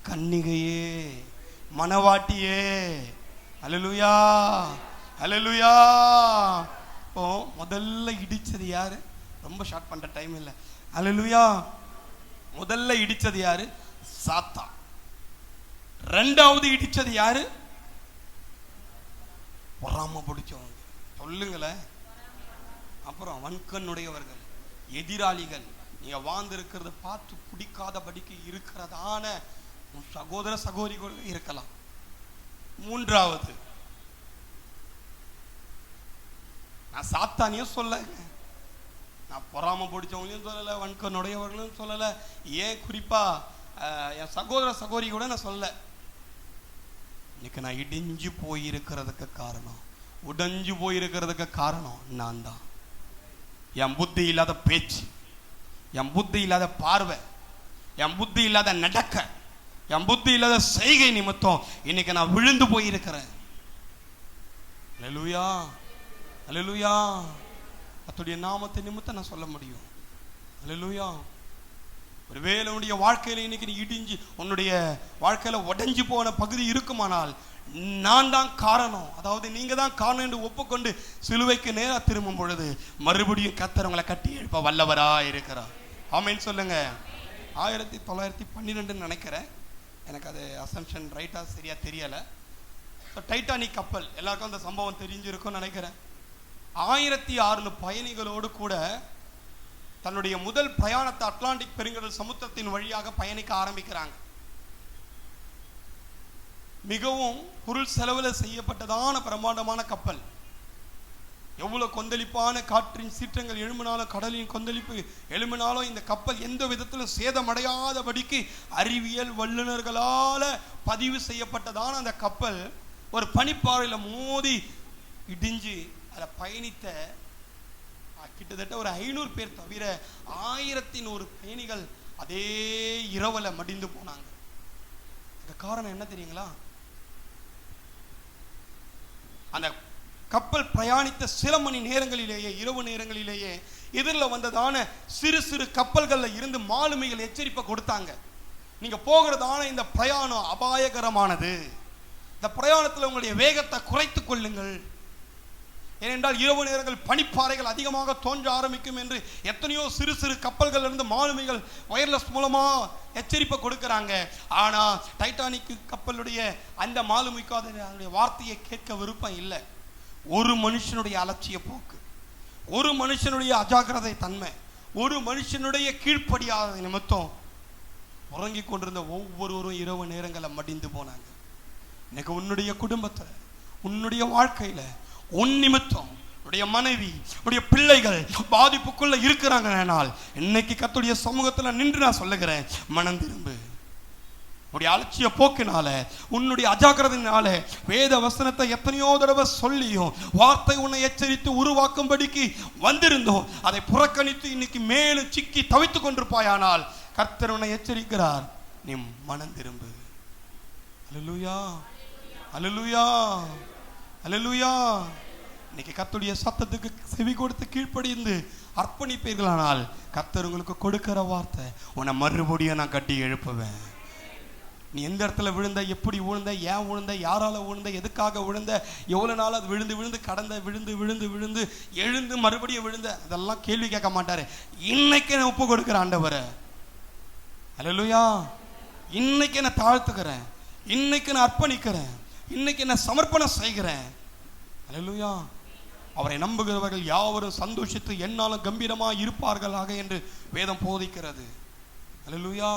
கன்னிகையே, மணவாட்டியே. அல்லேலூயா, அல்லேலூயா. இப்போ முதல்ல இடிச்சது யாரு? ரொம்ப ஷார்ட் பண்ற டைம் இல்லை. அல்லேலூயா. முதல்ல இடிச்சது யாரு? சாத்தான். ரெண்டாவது இடிச்சது யாரு? பொறாம பிடிச்சவங்க. சொல்லுங்களேன். அப்புறம் வன்கண்ணுடையவர்கள், எதிராளிகள், நீங்க வாழ்ந்திருக்கிறத பார்த்து பிடிக்காதபடிக்கு இருக்கிறதான சகோதர சகோதரிகள் இருக்கலாம். மூன்றாவது, நான் சாத்தானியும் சொல்ல, நான் பொறாம பிடிச்சவங்களையும் சொல்லலை, வன்கண்ணுடையவர்களும் சொல்லலை, ஏன் குறிப்பா என் சகோதர சகோதரி கூட நான் சொல்ல. இன்னைக்கு நான் இடிஞ்சு போயிருக்கிறதுக்கு காரணம், உடைஞ்சு போயிருக்கிறதுக்கு காரணம் நான் தான். என் புத்தி இல்லாத பேச்சு, என் புத்தி இல்லாத பார்வை, என் புத்தி இல்லாத நடக்க, என் புத்தி இல்லாத செய்கை நிமித்தம் இன்னைக்கு நான் விழுந்து போயிருக்கிறேன். அல்லேலூயா, அல்லேலூயா. கர்த்தருடைய நாமத்தை நிமித்தம் நான் சொல்ல முடியும். அல்லேலூயா. ஒருவேளை உன்னுடைய வாழ்க்கையில இன்னைக்கு நீ இடிஞ்சு உன்னுடைய வாழ்க்கையில உடைஞ்சு போன பகுதி இருக்குமானால், நான் தான் காரணம், அதாவது நீங்க தான் காரணம் என்று ஒப்புக்கொண்டு சிலுவைக்கு நேரா திரும்பும் பொழுது மறுபடியும் கர்த்தர் உங்களை கட்டி எழுப்ப வல்லவரா இருக்கிறார். ஆமென் சொல்லுங்க. 1912 நினைக்கிறேன், எனக்கு அது அசம்ஷன் ரைட்டா சரியா தெரியல. டைட்டானிக் கப்பல் எல்லாருக்கும் அந்த சம்பவம் தெரிஞ்சிருக்கும் நினைக்கிறேன். 1600 பயணிகளோடு கூட தன்னுடைய முதல் பிரயாணத்தை அட்லாண்டிக் பெருங்கடல் சமுத்திரத்தின் வழியாக பயணிக்க ஆரம்பிக்கிறாங்க. மிகவும் பொருள் செலவில் செய்யப்பட்டதான பிரம்மாண்டமான கப்பல். எவ்வளவு கொந்தளிப்பான காற்றின் சீற்றங்கள் எழும்பினாலும், கடலின் கொந்தளிப்பு எழும்பினாலும், இந்த கப்பல் எந்த விதத்திலும் சேதமடையாதபடிக்கு அறிவியல் வல்லுநர்களால பதிவு செய்யப்பட்டதான அந்த கப்பல் ஒரு பனிப்பாறையில மோதி இடிஞ்சு அதில் பயணித்த கிட்டத்தட்ட ஒரு 500 பேர் தவிர 1100 பயணிகள் அதே இரவுல மடிந்து போனாங்க. இந்த காரணம் என்ன தெரியுங்களா? அந்த கப்பல் பிரயாணித்த சில மணி நேரங்களிலேயே, இரவு நேரங்களிலேயே எதிரில் வந்ததான சிறு சிறு கப்பல்கள்ல இருந்து மாலுமிகள் எச்சரிப்பை கொடுத்தாங்க. நீங்க போகிறதான இந்த பிரயாணம் அபாயகரமானது, இந்த பிரயாணத்தில் உங்களுடைய வேகத்தை குறைத்துக் கொள்ளுங்கள், ஏனென்றால் இரவு நேரங்கள் பனிப்பாறைகள் அதிகமாக தோன்ற ஆரம்பிக்கும் என்று எத்தனையோ சிறு சிறு கப்பல்கள் இருந்து மாலுமிகள் வயர்லெஸ் மூலமா எச்சரிப்பை கொடுக்கிறாங்க. ஆனா டைட்டானிக் கப்பலுடைய அந்த மாலுமிக்கு அதனுடைய வார்த்தையை கேட்க விருப்பம் இல்லை. ஒரு மனுஷனுடைய அலட்சிய போக்கு, ஒரு மனுஷனுடைய அஜாக்கிரதை தன்மை, ஒரு மனுஷனுடைய கீழ்ப்படியாத நிமித்தம் உறங்கி கொண்டிருந்த ஒவ்வொருவரும் இரவு நேரங்களை மடிந்து போனாங்க. இன்னைக்கு உன்னுடைய குடும்பத்துல, உன்னுடைய வாழ்க்கையில உன் நிமித்தம் உடைய மனைவி, உடைய பிள்ளைகள் பாதிப்புக்குள்ள இருக்கிறாங்கனால் இன்னைக்கு கர்த்தருடைய சமூகத்துல நின்று நான் சொல்லுகிறேன், மனம் திரும்பு. உடைய அலட்சிய போக்கினால, உன்னுடைய அஜாக்கிரதையினால வேத வசனத்தை எத்தனையோ தடவை சொல்லியும் வார்த்தை உன்னை எச்சரித்து உருவாக்கும்படிக்கு வந்திருந்தோம், அதை புறக்கணித்து இன்னைக்கு மேலும் சிக்கி தவித்துக் கொண்டிருப்பாயானால் கர்த்தர் உன்னை எச்சரிக்கிறார், நீ மனம் திரும்பு. அல்லேலூயா, அல்லேலூயா, அல்லேலூயா. இன்னைக்கு கர்த்தருடைய சத்தத்துக்கு செவி கொடுத்து கீழ்ப்படிந்து அர்ப்பணிப்பீர்களானால் கர்த்தர் உங்களுக்கு கொடுக்கிற வார்த்தை, உன்னை மறுபடியும் நான் கட்டி எழுப்புவேன். நீ எந்த இடத்துல விழுந்த, எப்படி விழுந்த, ஏன் விழுந்த, யாரால விழுந்த, எதுக்காக விழுந்த, எவ்வளவு நாள் அது விழுந்து விழுந்து கடந்த, விழுந்து விழுந்து விழுந்து எழுந்து மறுபடியும் விழுந்த, அதெல்லாம் கேள்வி கேட்க மாட்டாரு. இன்னைக்கு நான் ஒப்பு கொடுக்கிற ஆண்டவரை, அல்லேலூயா, இன்னைக்கு நான் தாழ்த்துக்கிறேன், இன்னைக்கு நான் அர்ப்பணிக்கிறேன், இன்னைக்கு நான் சமர்ப்பணம் செய்கிறேன். அல்லேலூயா. அவரை நம்புகிறவர்கள் யாவரும் சந்தோஷித்து என்னாலும் கம்பீரமா இருப்பார்களாக என்று வேதம் போதிக்கிறது. அல்லேலூயா.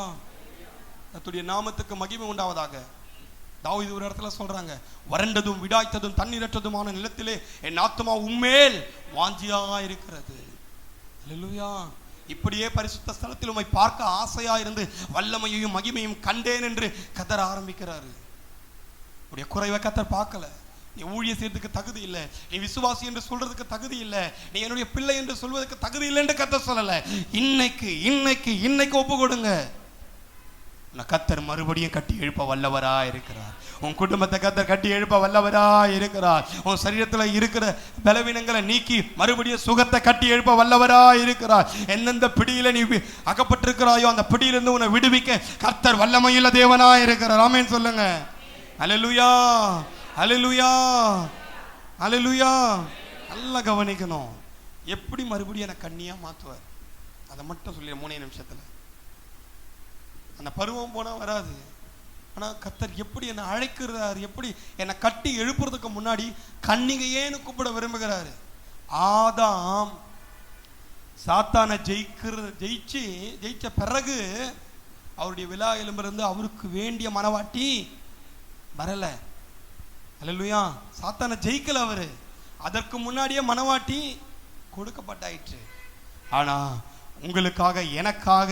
கர்த்தருடைய நாமத்துக்கு மகிமை உண்டாவதாக. தாவீது ஒரு இடத்துல சொல்றாங்க, வறண்டதும் விடாய்த்ததும் தண்ணீரற்றதுமான நிலத்திலே என் ஆத்துமா உம்மேல் வாஞ்சியா இருக்கிறது. அல்லேலூயா. இப்படியே பரிசுத்த ஸ்தலத்தில் உம்மை பார்க்க ஆசையா இருந்து வல்லமையையும் மகிமையும் கண்டேன் என்று கதற ஆரம்பிக்கிறாரு. உடைய குறைவை கர்த்தர் பார்க்கல. நீ ஊழிய செய்யறதுக்கு தகுதி இல்லை, நீ விசுவாசி என்று சொல்றதுக்கு தகுதி இல்லை, நீ என்னுடைய பிள்ளை என்று சொல்வதற்கு தகுதி இல்லை என்று கர்த்தர் சொல்லல. இன்னைக்கு இன்னைக்கு இன்னைக்கு ஒப்பு கொடுங்க. கர்த்தர் மறுபடியும் கட்டி எழுப்ப வல்லவரா இருக்கிறார். உன் குடும்பத்தை கர்த்தர் கட்டி எழுப்ப வல்லவரா இருக்கிறார். உன் சரீரத்துல இருக்கிற பலவீனங்களை நீக்கி மறுபடியும் சுகத்தை கட்டி எழுப்ப வல்லவரா இருக்கிறார். எந்தெந்த பிடியில நீ அகப்பட்டிருக்கிறாயோ அந்த பிடியிலிருந்து உன்னை விடுவிக்க கர்த்தர் வல்லமையுள்ள தேவனா இருக்கிறார். ஆமென் சொல்லுங்க. அல்லேலூயா, அல்லேலூயா, அல்லேலூயா. நல்லா கவனிக்கணும். எப்படி மறுபடியும் என்னை கண்ணியா மாத்துவார், அதை மட்டும் சொல்லி 3 நிமிஷத்துல. அந்த பருவம் போனா வராது. ஆனா கர்த்தர் எப்படி என்னை அழைக்கிறார், எப்படி என்னை கட்டி எழுப்புறதுக்கு முன்னாடி கன்னிகையேன்னு கூப்பிட விரும்புகிறாரு. ஆதாம் சாத்தானை ஜெயிச்ச பிறகு அவருடைய விழா எலும்பிலிருந்து அவருக்கு வேண்டிய மனவாட்டி வரல. அல்லேலூயா. சாத்தானை ஜெயிக்கல அவரு, அதற்கு முன்னாடியே மனவாட்டி கொடுக்கப்பட்டாயிற்று. ஆனா உங்களுக்காக, எனக்காக,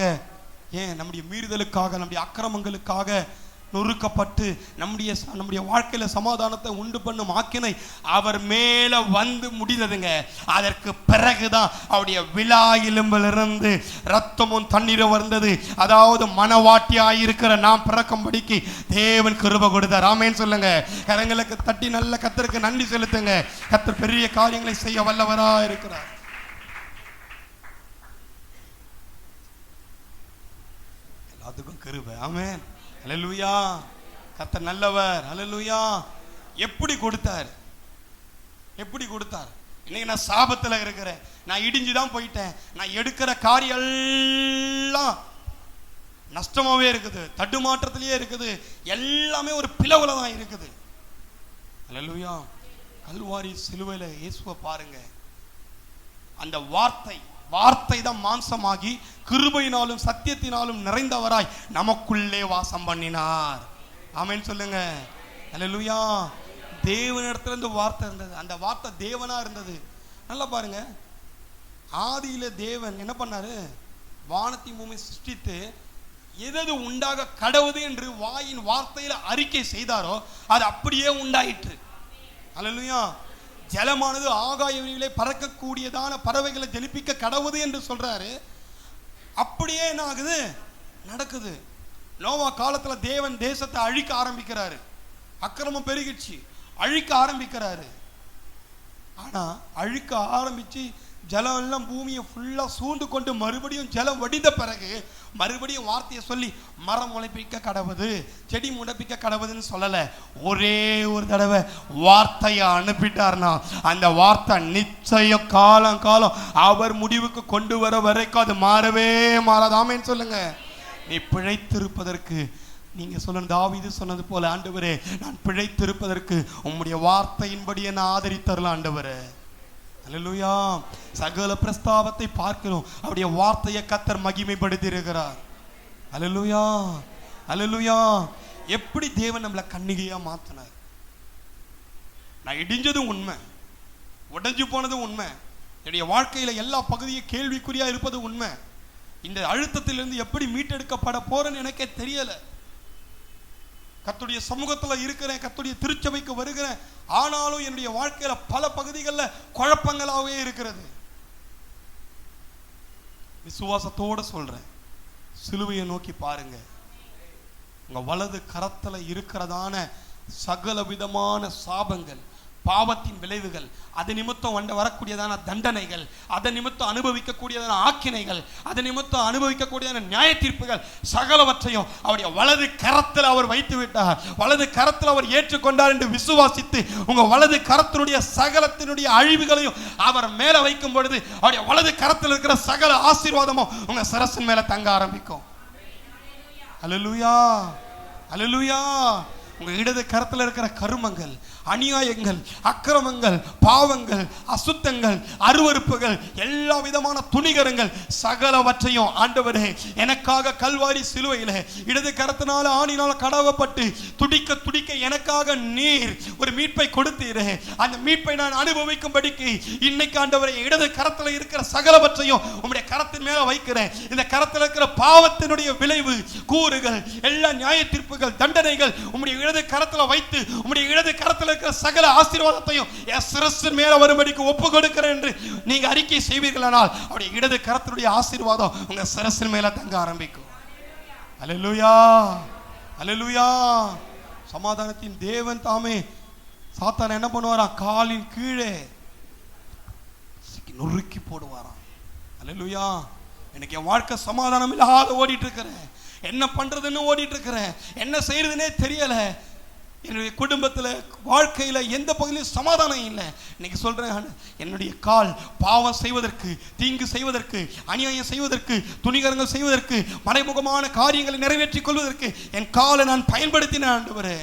ஏன் நம்முடைய மீறுதலுக்காக, நம்முடைய அக்கிரமங்களுக்காக நொறுக்கப்பட்டு நம்முடைய வாழ்க்கையில சமாதானத்தை உண்டு பண்ணும் ஆக்கினை அவர் மேல வந்து முடிந்ததுங்க. அதற்கு பிறகுதான் அவருடைய விழா எலும்பிலிருந்து ரத்தமும் தண்ணீரும் வந்தது. அதாவது மனவாட்டியாயிருக்கிற நாம் பிறக்கும்படிக்கு தேவன் கிருபை கொடுத்தார். ஆமென் சொல்லுங்க. கரங்களுக்கு தட்டி நல்ல கர்த்தருக்கு நன்றி செலுத்துங்க. கர்த்தர் பெரிய காரியங்களை செய்ய வல்லவரா இருக்கிறார். அதுக்கும் கிருபை. ஆமென். அல்லேலூயா. கர்த்தர் நல்லவர். அல்லேலூயா. எப்படி கொடுத்தார்? எப்படி கொடுத்தார்? இன்னைக்கு நான் சாபத்தில் இருக்கிறேன், நான் இடிஞ்சுதான் போயிட்டேன், நான் எடுக்கிற காரியம் எல்லாம் நஷ்டமாவே இருக்குது, தடுமாற்றத்திலேயே இருக்குது, எல்லாமே ஒரு பிளவுல தான் இருக்குது. அல்லேலூயா. கல்வாரி சிலுவையில இயேசுவை பாருங்க. அந்த வார்த்தை தான் மாம்சமாகி கிருபையினாலும் சத்தியத்தினாலும் நிறைந்தவராய் நமக்குள்ளே வாசம் பண்ணினார். ஆமென் சொல்லுங்க. அல்லேலூயா. தேவனிடத்துல இருந்து வார்த்தை இருந்தது, அந்த வார்த்தை தேவனா இருந்தது. நல்லா பாருங்க, ஆதியில தேவன் என்ன பண்ணாரு? வானத்தை பூமி சிருஷ்டித்து எது உண்டாக கடவுது என்று வாயின் வார்த்தையில அறிக்கை செய்தாரோ அது அப்படியே உண்டாயிற்று. அல்லேலூயா. ஜலமானது ஆகாயவிலே பறக்கக்கூடியதான பறவைகளை ஜெனிப்பிக்க கடவுது என்று சொல்றாரு. அப்படியே என்ன ஆகுது? நடக்குது. நோவா காலத்துல தேவன் தேசத்தை அழிக்க ஆரம்பிக்கிறாரு. அக்கிரமம் பெருகிடுச்சு, அழிக்க ஆரம்பிக்கிறாரு. ஆனா அழிக்க ஆரம்பிச்சு ஜலம் எல்லாம் பூமியை ஃபுல்லா சூழ்ந்து கொண்டு மறுபடியும் ஜலம் வடிந்த பிறகு மறுபடியும் வார்த்தையை சொல்லி மரம் முளைப்பிக்க கடவுது, செடி முளைப்பிக்க கடவுதுன்னு சொல்லல. ஒரே ஒரு தடவை வார்த்தையை அனுப்பிட்டார்னா அந்த வார்த்தை நிச்சயம் காலம் அவர் முடிவுக்கு கொண்டு வர வரைக்கும் அது மாறவே மாறாதாமேன்னு சொல்லுங்க. நீ பிழைத்திருப்பதற்கு, நீங்க சொல்லணும் தாவீது சொன்னது போல, ஆண்டவரே நான் பிழைத்திருப்பதற்கு உம்முடைய வார்த்தையின்படி என்ன ஆதரித்தரலாம் ஆண்டவரே. அல்லேலூயா. சகல பிரஸ்தாபத்தை பார்க்கிறோம், அவருடைய வார்த்தையை கர்த்தர் மகிமைப்படுத்தி இருக்கிறார். அல்லேலூயா. அல்லேலூயா. எப்படி தேவன் நம்மளை கன்னிகையா மாத்தினார். நான் இடிஞ்சதும் உண்மை, உடைஞ்சு போனதும் உண்மை, என்னுடைய வாழ்க்கையில எல்லா பகுதியும் கேள்விக்குறியா இருப்பது உண்மை. இந்த அழுத்தத்திலிருந்து எப்படி மீட்டெடுக்கப்பட போறேன்னு எனக்கே தெரியல. கர்த்தருடைய சமூகத்துல இருக்கிறேன், கர்த்தருடைய திருச்சபைக்கு வருகிறேன், ஆனாலும் என்னுடைய வாழ்க்கையில பல பகுதிகளில் குழப்பங்களாகவே இருக்கிறது. விசுவாசத்தோட சொல்றேன், சிலுவையை நோக்கி பாருங்க. உங்க வலது கரத்துல இருக்கிறதான சகல விதமான சாபங்கள், பாவத்தின் விளைவுகள், அது நிமித்தம் வரக்கூடியதான தண்டனைகள், அதை நிமித்தம் அனுபவிக்கக்கூடியதான ஆக்கினைகள், அதை நிமித்தம் அனுபவிக்கக்கூடியதான நியாய தீர்ப்புகள் சகலவற்றையும் அவருடைய வலது கரத்தில் அவர் வைத்து விட்டார். வலது கரத்தில் அவர் ஏற்றுக்கொண்டார் என்று விசுவாசித்து உங்க வலது கரத்தினுடைய சகலத்தினுடைய அழிவுகளையும் அவர் மேல வைக்கும் பொழுது அவருடைய வலது கரத்தில் இருக்கிற சகல ஆசீர்வாதமும் உங்க சரசின் மேல தங்க ஆரம்பிக்கும். அல்லேலூயா. அல்லேலூயா. உங்க இடது கரத்தில் இருக்கிற கருமங்கள், அநியாயங்கள், அக்கிரமங்கள், பாவங்கள், அசுத்தங்கள், அருவருப்புகள், எல்லா விதமான துணிகரங்கள் சகலவற்றையும் ஆண்டவரே எனக்காக கல்வாரி சிலுவையில இடது கரத்தினால ஆணினால கடவப்பட்டு துடிக்க துடிக்க எனக்காக நீர் ஒரு மீட்பை கொடுத்தீரே. அந்த மீட்பை நான் அனுபவிக்கும்படிக்கு இன்னைக்கு ஆண்டவரே இடது கரத்தில் இருக்கிற சகலவற்றையும் உம்முடைய கரத்தின் மேல வைக்கிறேன். இந்த கரத்தில் இருக்கிற பாவத்தினுடைய விளைவு கூறுகள், எல்லா நியாய தீர்ப்புகள், தண்டனைகள் உம்முடைய இடது கரத்தில் வைத்து உம்முடைய இடது கரத்தில் இருக்கிற சகல ஆசீர்வாதத்தையும் என் சிரசின் மேல வரும்படிக்கு ஒப்பு கொடுக்கிறேன் என்று நீங்க அறிக்கை செய்வீர்களானால் அவருடைய இடது கரத்தினுடைய ஆசீர்வாதம் உங்க சிரசின் மேல தங்க ஆரம்பிக்கும். அல்லேலூயா. அல்லேலூயா. சமாதானத்தின் தேவன் தாமே சாத்தான் என்ன பண்ணுவாராம்? காலின் கீழே நொறுக்கி போடுவாராம். அல்லேலூயா. எனக்கு என் வாழ்க்கை சமாதானம் இல்லாத ஓடிட்டு இருக்கிறேன், என்ன பண்றதுன்னு ஓடிட்டு இருக்கிறேன், என்ன செய்யறதுன்னே தெரியல. என்னுடைய குடும்பத்தில் வாழ்க்கையில் எந்த பகுதியிலும் சமாதானம் இல்லை. இன்னைக்கு சொல்றேன், என்னுடைய கால் பாவம் செய்வதற்கு, தீங்கு செய்வதற்கு, அநியாயம் செய்வதற்கு, துணிகரங்கள் செய்வதற்கு, மறைமுகமான காரியங்களை நிறைவேற்றிக் கொள்வதற்கு என் காலை நான் பயன்படுத்தினேன் ஆண்டவரே.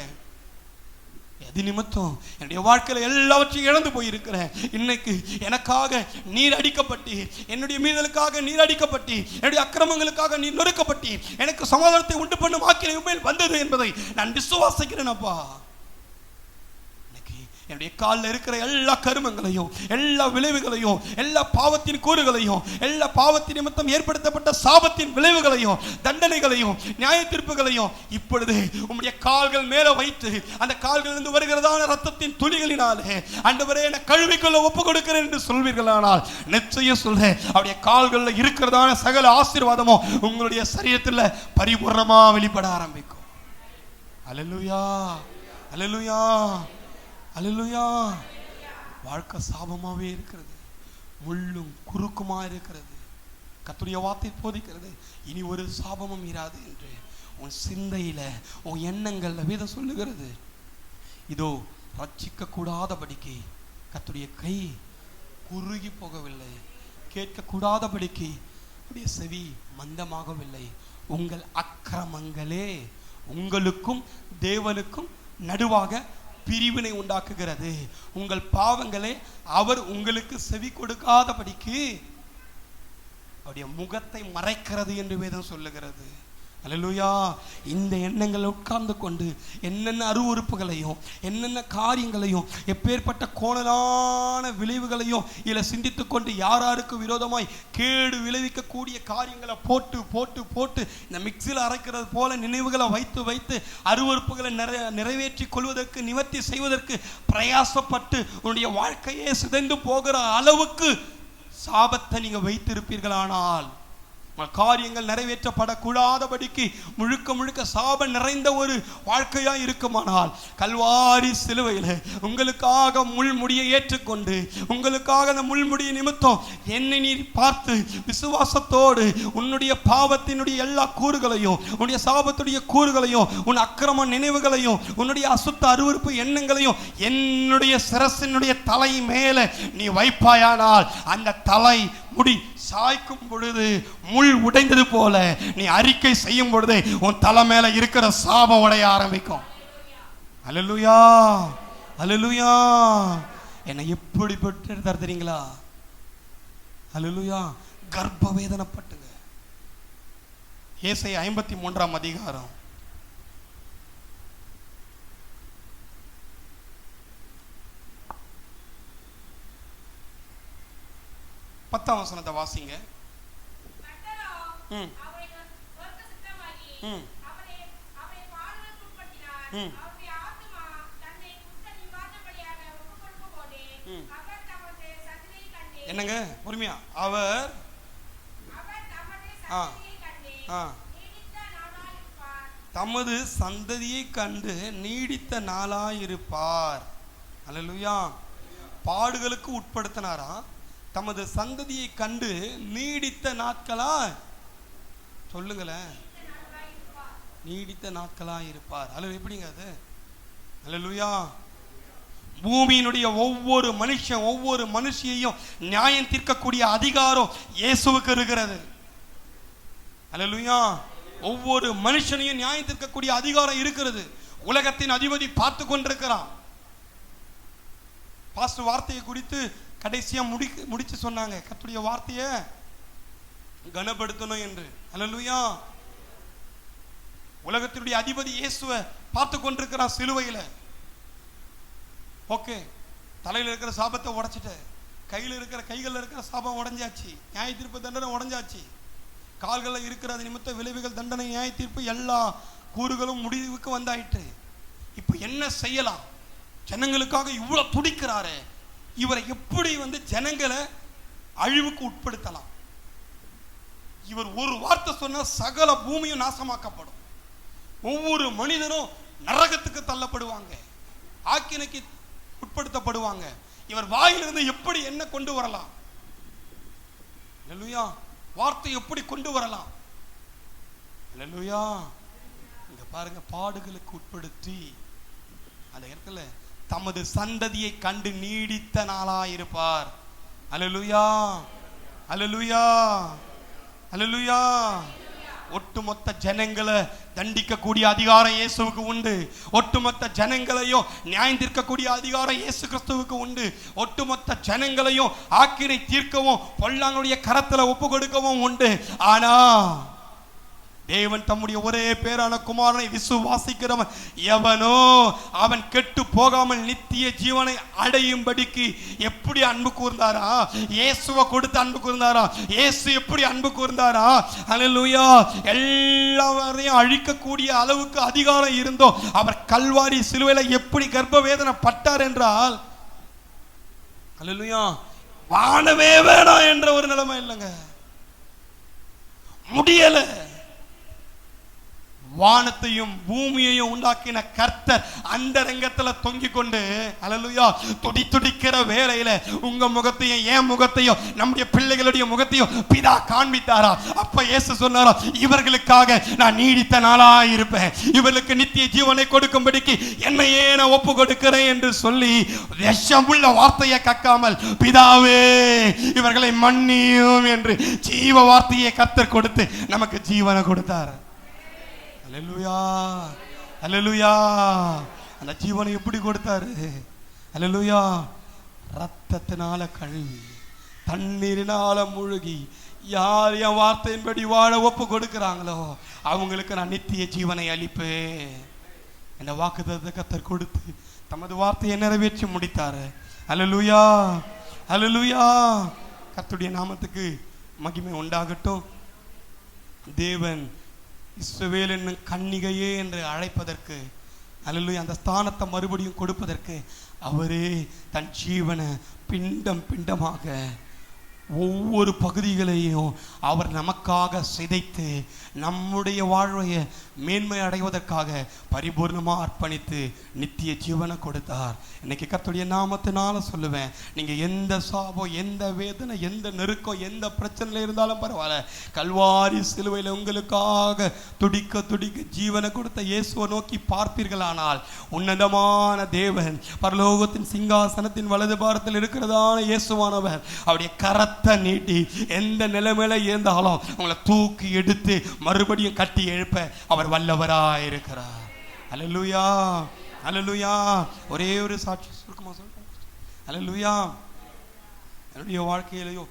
எது நிமித்தம் என்னுடைய வாழ்க்கையில் எல்லாவற்றையும் இழந்து போயிருக்கிறேன். இன்னைக்கு எனக்காக நீர் அடிக்கப்பட்டு, என்னுடைய மீறலுக்காக நீர் அடிக்கப்பட்டு, என்னுடைய அக்கிரமங்களுக்காக நீர் நொறுக்கப்பட்டு எனக்கு சமாதானத்தை உண்டு பண்ணும் ஆக்கினை உண்மையில் வந்தது என்பதை நான் விசுவாசிக்கிறேன் அப்பா. என்னுடைய காலில் இருக்கிற எல்லா கருமங்களையும், எல்லா விளைவுகளையும், எல்லா பாவத்தின் கூறுகளையும், எல்லா பாவத்தின் நிமித்தம் ஏற்படுத்தப்பட்ட சாபத்தின் விளைவுகளையும், தண்டனைகளையும், நியாய தீர்ப்புகளையும் இப்பொழுது உம்முடைய கால்கள் மேல வைத்து அந்த கால்களிலிருந்து வருகிறதான ரத்தத்தின் துளிகளினாலே ஆண்டவரே என்னை கழுவிக்கொள்ள ஒப்பு கொடுக்கிறேன் என்று சொல்வீர்களானால் நிச்சயம் சொல்றேன், அவருடைய கால்களில் இருக்கிறதான சகல ஆசீர்வாதமும் உங்களுடைய சரீரத்தில் பரிபூர்ணமா வெளிப்பட ஆரம்பிக்கும். அல்லேலூயா. அல்லேலூயா. அல்லேலூயா. வாழ்க்கை சாபமாகவே இருக்கிறது, முள்ளும் குறுக்குமா இருக்கிறது. கர்த்தருடைய வார்த்தை போதிக்கிறது, இனி ஒரு சாபமும் இராது என்று. உன் சிந்தையில, உன் எண்ணங்கள்ல வேதம் சொல்லுகிறது, இதோ ரட்சிக்க கூடாதபடிக்கு கர்த்தருடைய கை குறுகி போகவில்லை, கேட்க கூடாதபடிக்கு உடைய செவி மந்தமாகவில்லை. உங்கள் அக்கிரமங்களே உங்களுக்கும் தேவனுக்கும் நடுவாக பிரிவினை உண்டாக்குகிறது. உங்கள் பாவங்களே அவர் உங்களுக்கு செவி கொடுக்காதபடிக்கு அவருடைய முகத்தை மறைக்கிறது என்று வேதம் சொல்லுகிறது. அல்லேலூயா. இந்த எண்ணங்களை உட்கார்ந்து கொண்டு என்னென்ன அருவருப்புகளையும் என்னென்ன காரியங்களையும் எப்பேற்பட்ட கோணலான விளைவுகளையும் இதில் சிந்தித்து கொண்டு யாராருக்கு விரோதமாய் கேடு விளைவிக்கக்கூடிய காரியங்களை போட்டு போட்டு போட்டு இந்த மிக்சியில் அரைக்கிறது போல நினைவுகளை வைத்து வைத்து அருவருப்புகளை நிறைவேற்றி கொள்வதற்கு, நிவர்த்தி செய்வதற்கு பிரயாசப்பட்டு உன்னுடைய வாழ்க்கையே சிதைந்து போகிற அளவுக்கு சாபத்தை நீங்க வைத்திருப்பீர்களானால், காரியங்கள் நிறைவேற்றப்படக்கூடாதபடிக்கு முழுக்க முழுக்க சாபம் நிறைந்த ஒரு வாழ்க்கையா இருக்குமானால், கல்வாரி சிலுவையில் உங்களுக்காக முள்முடியை ஏற்றுக்கொண்டு உங்களுக்காக அந்த முள்முடியை நிமித்தம் என்னை நீ பார்த்து விசுவாசத்தோடு உன்னுடைய பாவத்தினுடைய எல்லா கூறுகளையும், உன்னுடைய சாபத்துடைய கூறுகளையும், உன் அக்கிரம நினைவுகளையும், உன்னுடைய அசுத்த அருவருப்பு எண்ணங்களையும் என்னுடைய சிரசினுடைய தலை மேல நீ வைப்பாயானால், அந்த தலை முடி சாய்க்கும் பொழுது முள் உடைந்தது போல நீ அறிக்கை செய்யும் பொழுது உன் தலை மேல இருக்கிற சாபம் உடைய ஆரம்பிக்கும். அல்லேலூயா, அல்லேலூயா. என்னை எப்படி பெற்று தெரியுங்களா? அல்லேலூயா. கர்ப்ப வேதனைப்பட்டுங்க. ஏசாயா 53ஆம் அதிகாரம் 10ஆம் வசனத்தை வாசிங்க. என்னங்க பொறுமையா? அவர் தமது சந்ததியை கண்டு நீடித்த நாளாயிருப்பார். அல்லேலூயா. பாடுகளுக்கு உட்படுத்தினாரா? தமது சந்ததியை கண்டு நீடித்த நாட்களா, சொல்லுங்களேன், நீடித்த நாட்களா இருப்பார். அல்ல எப்படிங்க அது? அல்லேலூயா. பூமியினுடைய ஒவ்வொரு மனுஷன் ஒவ்வொரு மனுஷியையும் நியாயம் தீர்க்கக்கூடிய அதிகாரம் இயேசுவுக்கு இருக்கிறது. அல்லேலூயா. ஒவ்வொரு மனுஷனையும் நியாயம் தீர்க்கக்கூடிய அதிகாரம் இருக்கிறது. உலகத்தின் அதிபதி பார்த்து கொண்டிருக்கிறான். பாஸ்டர் வார்த்தையை குறித்து கடைசியா முடிச்சு சொன்னாங்க, கர்த்தருடைய வார்த்தையை கனப்படுத்தணும் என்று. அல்லேலூயா. உலகத்தினுடைய அதிபதி இயேசுவை பார்த்து கொண்டிருக்கிறான் சிலுவையில. ஓகே, தலையில இருக்கிற சாபத்தை உடைச்சிட்ட, கையில் இருக்கிற சாபம் உடைஞ்சாச்சு, நியாய தீர்ப்பு தண்டனை உடைஞ்சாச்சு, கால்களில் இருக்கிற நிமித்த விளைவுகள் தண்டனை நியாய தீர்ப்பு எல்லா கூறுகளும் முடிவுக்கு வந்தாயிட்டு. இப்ப என்ன செய்யலாம்? ஜனங்களுக்காக இவ்வளவு துடிக்கிறாரு, இவரை எப்படி ஜனங்களை அழிவுக்கு உட்படுத்தலாம்? இவர் ஒரு வார்த்தை சொன்னா சகல பூமியும் நாசமாக்கப்படும். ஒவ்வொரு மனிதனும் நரகத்துக்கு தள்ளப்படுவாங்க, ஆக்கினைக்கு உட்படுத்தப்படுவாங்க. இவர் வாயிலிருந்து எப்படி என்ன கொண்டு வரலாம்? அல்லேலூயா. வார்த்தை எப்படி கொண்டு வரலாம்? அல்லேலூயா. இங்க பாருங்க, பாடுகளுக்கு உட்படுத்தி அந்த இடத்துல தமது சந்ததியை கண்டு நீடித்த நாளாயிருப்பார். அல்லேலூயா, அல்லேலூயா, அல்லேலூயா. ஒட்டுமொத்த ஜனங்களை தண்டிக்கக்கூடிய அதிகாரம் இயேசுவுக்கு உண்டு. ஒட்டுமொத்த ஜனங்களையும் நியாயம் தீர்க்கக்கூடிய அதிகாரம் இயேசு கிறிஸ்துவுக்கு உண்டு. ஒட்டுமொத்த ஜனங்களையும் ஆக்கினை தீர்க்கவும் பொல்லாங்களுடைய கரத்துல ஒப்பு கொடுக்கவும் உண்டு. ஆனா தேவன் தம்முடைய ஒரே பேரான குமாரனை விசுவாசிக்கிறவன் எவனோ அவன் கெட்டு போகாமல் நித்திய ஜீவனை அடையும்படிக்கு எப்படி அன்பு கூர்ந்தாரா? இயேசுவை கொடுத்து அன்பு கூர்ந்தாரா? இயேசு எப்படி அன்பு கூர்ந்தாரா? அல்லேலூயா. எல்லாரையும் அழிக்கக்கூடிய அளவுக்கு அதிகாரம் இருந்தோ அவர் கல்வாரி சிலுவையில எப்படி கர்ப்ப வேதனை பட்டார் என்றால், அல்லேலூயா, வாழவே வேணாம் என்ற ஒரு நிலைமை இல்லைங்க, முடியல. வானத்தையும் பூமியையும் உண்டாக்கின கர்த்தர் அந்த ரங்கத்துல தொங்கிக் கொண்டு அல்லேலூயா துடி துடிக்கிற வேளையில உங்க முகத்தையும் என் முகத்தையும் நம்முடைய பிள்ளைகளுடைய முகத்தையும் பிதா காண்பித்தாரா. அப்ப இயேசு சொன்னாரா, இவர்களுக்காக நான் நீடித்த நாளா இருப்பேன், இவர்களுக்கு நித்திய ஜீவனை கொடுக்கும்படிக்கு என்னையே நான் ஒப்பு கொடுக்கிறேன் என்று சொல்லி விஷமுள்ள வார்த்தையை கக்காமல் பிதாவே இவர்களை மன்னியும் என்று ஜீவ வார்த்தையை கர்த்தர் கொடுத்து நமக்கு ஜீவனை கொடுத்தார். அல்லேலூயா அல்லேலூயா. அந்த ஜீவனை எப்படி கொடுத்தாரு? அல்லேலூயா. ரத்தத்தினால கழுவி தண்ணீரினால முழுகி யார் என் வார்த்தையின்படி வாழ ஒப்பு கொடுக்கிறாங்களோ அவங்களுக்கு நான் நித்திய ஜீவனை அளிப்பேன். இந்த வாக்குத்தத்தத்தை கர்த்தர் கொடுத்து தமது வார்த்தையை நிறைவேற்றி முடித்தாரு. அல்லேலூயா அல்லேலூயா. கர்த்தருடைய நாமத்துக்கு மகிமை உண்டாகட்டும். தேவன் இஸ்ரவேல் என்னும் கன்னிகையே என்று அழைப்பதற்கு, அல்லேலூயா, அந்த ஸ்தானத்தை மறுபடியும் கொடுப்பதற்கு அவரே தன் ஜீவனை பிண்டம் பிண்டமாக ஒவ்வொரு பகுதிகளையும் அவர் நமக்காக சிதைத்து நம்முடைய வாழ்வையை மேன்மை அடைவதற்காக பரிபூர்ணமாக அர்ப்பணித்து நித்திய ஜீவனை கொடுத்தார். இன்னைக்கு கர்த்தருடைய நாமத்தினால சொல்லுவேன், நீங்கள் எந்த சாபம், எந்த வேதனை, எந்த நெருக்கம், எந்த பிரச்சனையில் இருந்தாலும் பரவாயில்ல, கல்வாரி சிலுவையில் உங்களுக்காக துடிக்க துடிக்க ஜீவனை கொடுத்த இயேசுவை நோக்கி பார்ப்பீர்களானால் உன்னதமான தேவன் பரலோகத்தின் சிங்காசனத்தின் வலது பாரத்தில் இருக்கிறதான இயேசுவானவர் அவருடைய கரத்தை நீட்டி எந்த நிலைமையில இருந்தாலும் உங்களை தூக்கி எடுத்து மறுபடியும் கட்டி எழுப்ப அவர் வல்லவராய் இருக்கிறார். அல்லேலூயா அல்லேலூயா. ஒரே ஒரு சாட்சி சுருக்கமா சொல்றேன். அல்லேலூயா. என்னுடைய வாழ்க்கையிலையோ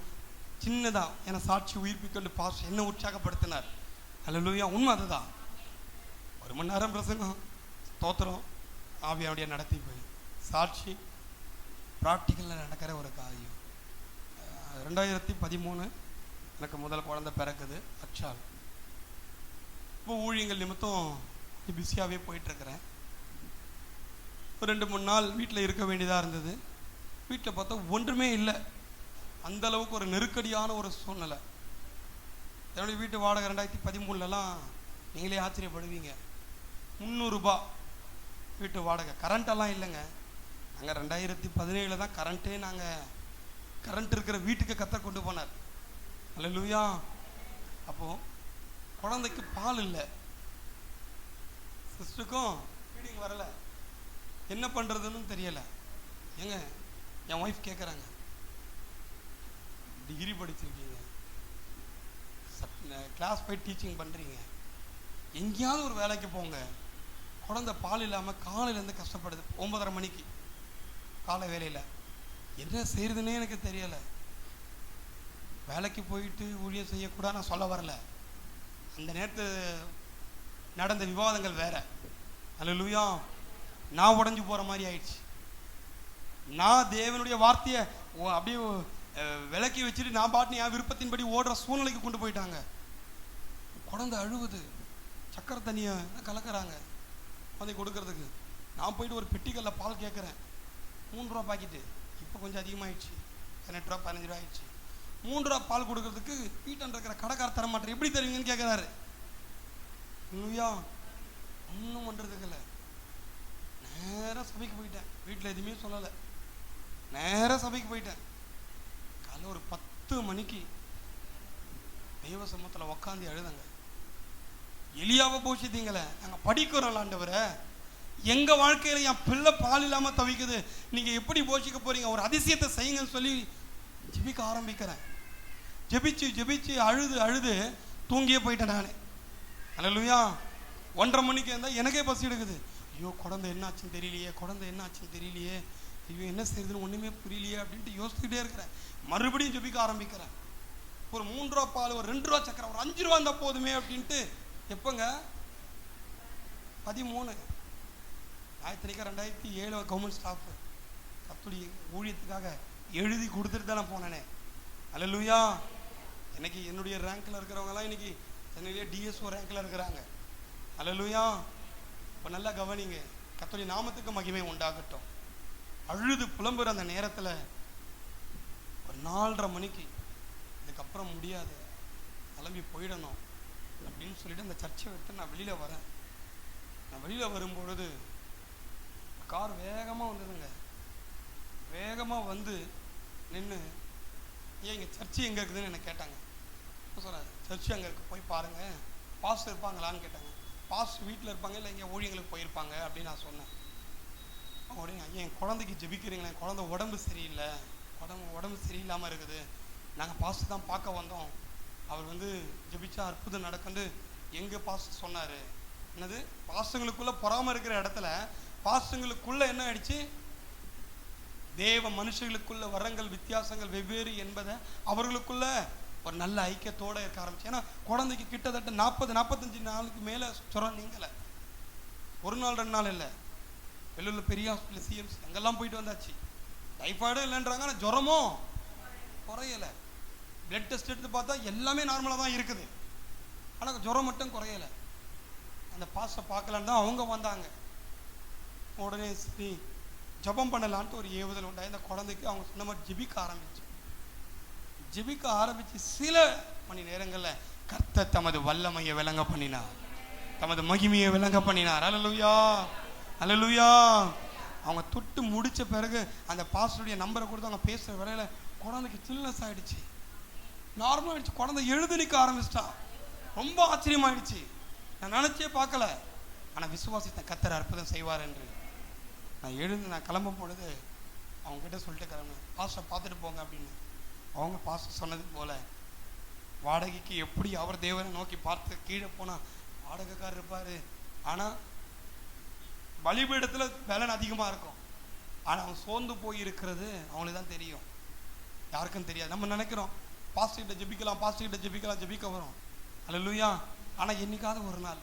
சின்னதா என சாட்சி உயிர்ப்பிக்கொண்டு பாஸ் என்ன உற்சாகப்படுத்தினார். அல்லேலூயா. உண்மை அதுதான். 1 மணி நேரம் பிரசங்கம், ஸ்தோத்திரம், ஆவியாவுடைய நடத்தி போய் சாட்சி பிராக்டிக்கல்ல நடக்கிற ஒரு காரியம். 2013 எனக்கு முதல் குழந்தை பிறக்குது, அச்சால். இப்போ ஊழியங்கள் நிமித்தம் பிஸியாகவே போயிட்டுருக்கிறேன். ஒரு 2-3 நாள் வீட்டில் இருக்க வேண்டியதாக இருந்தது. வீட்டில் பார்த்தா ஒன்றுமே இல்லை, அந்த அளவுக்கு ஒரு நெருக்கடியான ஒரு சூழ்நிலை. என்னுடைய வீட்டு வாடகை 2013லலாம் நீங்களே ஆச்சரியப்படுவீங்க, 300 ரூபாய் வீட்டு வாடகை. கரண்டெல்லாம் இல்லைங்க. நாங்கள் 2017 தான் கரண்ட்டே நாங்கள் கரண்ட் இருக்கிற வீட்டுக்கு கர்த்தர் கொண்டு போனார். அல்லேலூயா. அப்போ குழந்தைக்கு பால் இல்லை, சிஸ்டருக்கும் ஃபீடிங் வரல, என்ன பண்ணுறதுன்னு தெரியல. ஏங்க என் ஒய்ஃப் கேட்குறாங்க, டிகிரி படிச்சிருக்கீங்க, கிளாஸ் போய் டீச்சிங் பண்ணுறீங்க, எங்கேயாவது ஒரு வேலைக்கு போங்க, குழந்தை பால் இல்லாமல் காலையிலேருந்து கஷ்டப்படுது. 9:30 மணிக்கு காலை வேலையில் என்ன செய்யறதுன்னே எனக்கு தெரியலை. வேலைக்கு போயிட்டு ஊழியம் செய்யக்கூடாது நான் சொல்ல வரல, அந்த நேரத்து நடந்த விவாதங்கள் வேற. அல்லேலூயா. நான் உடஞ்சி போகிற மாதிரி ஆயிடுச்சு. நான் தேவனுடைய வார்த்தையை அப்படியே விலக்கி வச்சுட்டு நான் பாட்டு என் விருப்பத்தின்படி ஓடுற சூழ்நிலைக்கு கொண்டு போயிட்டாங்க. குழந்தை அழுவுது, சக்கரை தண்ணியை கலக்கிறாங்க அதை கொடுக்கறதுக்கு. நான் போயிட்டு ஒரு பெட்டிக்கல்ல பால் கேட்குறேன், 3 ரூபா பாக்கெட்டு. இப்போ கொஞ்சம் அதிகமாகிடுச்சு, 18 ரூபா 15 ரூபா ஆயிடுச்சு. 3 ரூபா பால் கொடுக்கறதுக்கு வீட்டில் இருக்கிற கடைக்கார தர மாட்டேன், எப்படி தருவீங்கன்னு கேட்குறாரு. இல்லையா, ஒன்றும் பண்ணுறதுக்கு இல்லை. நேராக சபைக்கு போயிட்டேன், வீட்டில் எதுவுமே சொல்லலை, நேராக சபைக்கு போயிட்டேன். காலையில் ஒரு 10 மணிக்கு தெய்வ சமூகத்தில் உக்காந்து அழுதாங்க. எலியாவை போஷித்தீங்களே, நாங்கள் படிக்கிறோம் ஆண்டவரை, எங்கள் வாழ்க்கையில் என் பிள்ளை பால் இல்லாமல் தவிக்குது, நீங்கள் எப்படி போஷிக்க போகிறீங்க, ஒரு அதிசயத்தை செய்யுங்கன்னு சொல்லி ஜெபிக்க ஆரம்பிக்கிறேன். ஜெபிச்சு ஜெபிச்சு அழுது அழுது தூங்கியே போயிட்டேன் நான். அல்லேலூயா. 1:30 மணிக்கு இருந்தால் எனக்கே பசி எடுக்குது. ஐயோ குழந்தை என்ன ஆச்சுன்னு தெரியலையே, குழந்தை என்ன ஆச்சுன்னு தெரியலையே, ஐயோ என்ன செய்யுதுன்னு ஒன்றுமே புரியலையே அப்படின்ட்டு யோசிச்சுக்கிட்டே இருக்கிறேன். மறுபடியும் ஜெபிக்க ஆரம்பிக்கிறேன். ஒரு 3 ரூபா பால், ஒரு 2 ரூபா சக்கரை, ஒரு 5 ரூபா இருந்தால் போதுமே அப்படின்ட்டு. எப்போங்க 13 2007 கவர்மெண்ட் ஸ்டாஃப் கர்த்தருடைய ஊழியத்துக்காக எழுதி கொடுத்துட்டு தான் நான் போனேனே. அல்லேலூயா. இன்னைக்கு என்னுடைய ரேங்க்ல இருக்கிறவங்கலாம் இன்னைக்கு சென்னையிலே டிஎஸ்ஓ ரேங்க்ல இருக்கிறாங்க. அல்லேலூயா. இப்போ நல்லா கவனிங்க, கர்த்தருடைய நாமத்துக்கு மகிமை உண்டாகட்டும். அழுது புலம்புற அந்த நேரத்தில் ஒரு 4:30 மணிக்கு இதுக்கப்புறம் முடியாது, கிளம்பி போயிடணும், அப்படின்னு சொல்லிட்டு அந்த சர்ச்சை விட்டு நான் வெளியில் வரேன். நான் வெளியில் வரும்பொழுது கார் வேகமாக வந்ததுங்க. வேகமாக வந்து நின்று, ஏன் இங்கே சர்ச்சு எங்கே இருக்குதுன்னு என்னை கேட்டாங்க. சொன்னேன், சர்ச்சு அங்கே இருக்குது, போய் பாருங்கள். பாஸ்டர் இருப்பாங்களான்னு கேட்டாங்க. பாஸ்டர் வீட்டில் இருப்பாங்க, இல்லை இங்கே ஊழியங்களுக்கு போயிருப்பாங்க அப்படின்னு நான் சொன்னேன். உடனே, ஐயா என் குழந்தைக்கு ஜெபிக்கிறீங்களா, என் குழந்தை உடம்பு சரியில்லை, உடம்பு சரியில்லாமல் இருக்குது, நாங்கள் பாஸ்டர் தான் பார்க்க வந்தோம், அவர் வந்து ஜெபிச்சா அற்புதம் நடக்குன்னு எங்கள் பாஸ்டர் சொன்னார். என்னது, பாஸ்டங்களுக்குள்ளே பொறாமல் இருக்கிற இடத்துல பாஸ்டங்களுக்குள்ளே என்ன ஆயிடுச்சு, தேவ மனுஷர்களுக்குள்ள வரங்கள் வித்தியாசங்கள் வெவ்வேறு என்பதை அவர்களுக்குள்ள ஒரு நல்ல ஐக்கியத்தோடு இருக்க ஆரம்பிச்சு. ஏன்னா குழந்தைக்கு கிட்டத்தட்ட 40-45 நாளுக்கு மேலே ஜுரம் நீங்கலை. ஒரு நாள் 2 நாள் இல்லை. வெள்ளூரில் பெரிய ஹாஸ்பிட்டல் சிஎம்சி அங்கெல்லாம் போயிட்டு வந்தாச்சு. டைஃபாய்டும் இல்லைன்றாங்க, ஆனால் ஜுரமும் குறையலை. பிளட் டெஸ்ட் எடுத்து பார்த்தா எல்லாமே நார்மலாக தான் இருக்குது, ஆனால் ஜுரம் மட்டும் குறையலை. அந்த பாஸ்டரை பார்க்கலான்னு தான் அவங்க வந்தாங்க. உடனே சரி ஜபம் பண்ணலான்ட்டு ஒரு ஏவுதல் உண்டாய். இந்த குழந்தைக்கு அவங்க சொன்ன மாதிரி ஜெபிக்க ஆரம்பிச்சு சில மணி நேரங்களில் கர்த்தர் தமது வல்லமையை விளங்க பண்ணினார், தமது மகிமையை விளங்க பண்ணினார். அல்லேலூயா, அல்லேலூயா. அவங்க தொட்டு முடிச்ச பிறகு அந்த பாஸ்டருடைய நம்பரை கொடுத்து அவங்க பேசுகிற வேலையில் குழந்தைக்கு சில்னஸ் ஆகிடுச்சு, நார்மலாக ஆகிடுச்சு. குழந்தை எழுந்து நிற்க ஆரம்பிச்சிட்டான். ரொம்ப ஆச்சரியமாயிடுச்சு. நான் நினச்சே பார்க்கல, ஆனால் விசுவாசித்த கர்த்தர் அற்புதம் செய்வார் என்று. நான் கிளம்பும் பொழுது அவங்ககிட்ட சொல்லிட்டு கிளம்புனேன், பாஸ்டரை பார்த்துட்டு போங்க அப்படின்னு. அவங்க பாஸ்டர் சொன்னது போல் வாடகைக்கு எப்படி அவர் தேவனை நோக்கி பார்த்து கீழே போனால் வாடகைக்காரர் இருப்பார், ஆனால் பலிபீடத்தில் பலன் அதிகமாக இருக்கும். ஆனால் அவங்க சோர்ந்து போய் இருக்கிறது அவங்களுக்கு தான் தெரியும், யாருக்கும் தெரியாது. நம்ம நினைக்கிறோம் பாஸ்டர்கிட்ட ஜெபிக்கலாம், பாஸ்டர்கிட்ட ஜெபிக்க வரும். அல்லேலூயா. ஆனால் என்னைக்காவது ஒரு நாள்,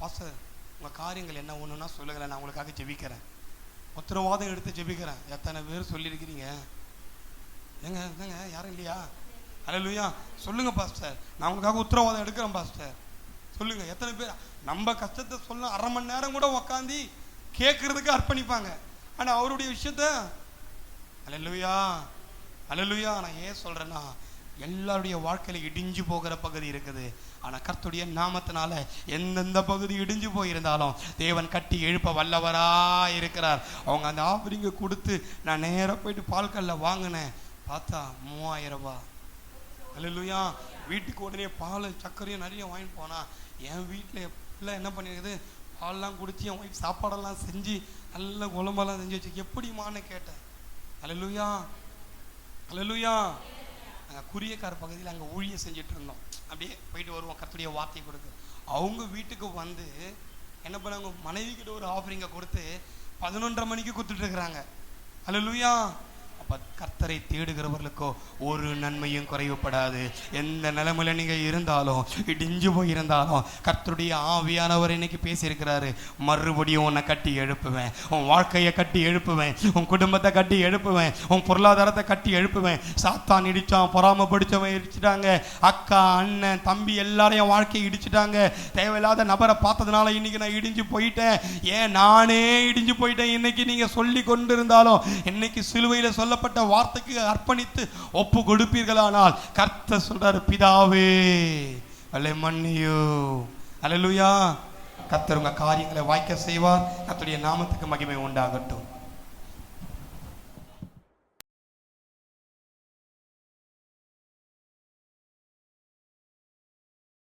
பாஸ்டர் உங்கள் காரியங்கள் என்ன ஒன்றுன்னா சொல்லுங்களேன், நான் உங்களுக்காக ஜெபிக்கிறேன், உத்தரவாதம் எடுத்து ஜெபிக்கிறேன். எத்தனை பேர் சொல்லியிருக்கிறீங்க? என்னங்க யாரும் இல்லையா? அல்லேலூயா. சொல்லுங்க பாஸ்டர், நான் உங்களுக்காக உத்தரவாதம் எடுக்கிறேன் பாஸ்டர், சொல்லுங்க. எத்தனை பேர் நம்ம கஷ்டத்தை சொல்ல 1/2 மணி நேரம் கூட உக்காந்து கேட்கறதுக்கு அர்ப்பணிப்பாங்க, ஆனால் அவருடைய விஷயத்த அல்லேலூயா, அல்லேலூயா. நான் ஏன் சொல்றேன்னா, எல்லாருடைய வாழ்க்கையில இடிஞ்சு போகிற பகுதி இருக்குது, ஆனால் கர்த்தருடைய நாமத்தினால எந்தெந்த பகுதி இடிஞ்சு போயிருந்தாலும் தேவன் கட்டி எழுப்ப வல்லவரா இருக்கிறார். அவங்க அந்த ஆஃபரிங்கை கொடுத்து நான் நேராக போயிட்டு பால்கல்ல வாங்கினேன், பார்த்தா 3000 ரூபாய். அல்லேலூயா. வீட்டுக்கு உடனே பால் சர்க்கரையும் நிறைய வாங்கிட்டு போனா, என் வீட்டில் எப்பெல்லாம் என்ன பண்ணிருக்குது, பால்லாம் குடிச்சு என் ஒய்ஃப் சாப்பாடெல்லாம் செஞ்சு நல்ல குழம்பெல்லாம் செஞ்சு வச்சு. எப்படிமான்னு கேட்டேன். அல்லேலூயா, அல்லேலூயா. நாங்கள் குறியக்கார பகுதியில் அங்கே ஊழியம் செஞ்சுட்டு இருந்தோம். அப்படியே போயிட்டு வருவோம், கர்த்தருடைய வார்த்தையை கொடுத்து. அவங்க வீட்டுக்கு வந்து என்ன பண்ணாங்க, மனைவி கிட்ட ஒரு ஆஃபரிங்கை கொடுத்து 11:30 மணிக்கு கொடுத்துட்டு இருக்கிறாங்க. அல்லேலூயா. அப்போ கர்த்தரை தேடுகிறவர்களுக்கோ ஒரு நன்மையும் குறைவுபடாது. எந்த நிலைமையில நீங்கள் இருந்தாலும், இடிஞ்சு போயிருந்தாலும், கர்த்தருடைய ஆவியானவர் இன்னைக்கு பேசியிருக்கிறாரு, மறுபடியும் உன்னை கட்டி எழுப்புவேன், உன் வாழ்க்கையை கட்டி எழுப்புவேன், உன் குடும்பத்தை கட்டி எழுப்புவேன், உன் பொருளாதாரத்தை கட்டி எழுப்புவேன். சாத்தான் இடிச்சான், பொறாம இடிச்சிட்டாங்க, அக்கா அண்ணன் தம்பி எல்லாரையும் வாழ்க்கையை இடிச்சிட்டாங்க. தேவையில்லாத நபரை பார்த்ததுனால இன்னைக்கு நான் இடிஞ்சு போயிட்டேன். ஏன் நானே இடிஞ்சு போயிட்டேன். இன்னைக்கு நீங்க சொல்லி கொண்டிருந்தாலும், இன்னைக்கு சிலுவையில் சொல்லப்பட்ட வார்த்தைக்கு அர்ப்பணித்து ஒப்பு கொடுப்பீர்களானால், கர்த்தர் சொல்றாரு, பிதாவே அல்லே மன்னியோ. அல்லேலூயா. கர்த்தர் உங்க காரியங்களை வாய்க்க செய்வார். கர்த்தருடைய நாமத்துக்கு மகிமை உண்டாகட்டும்.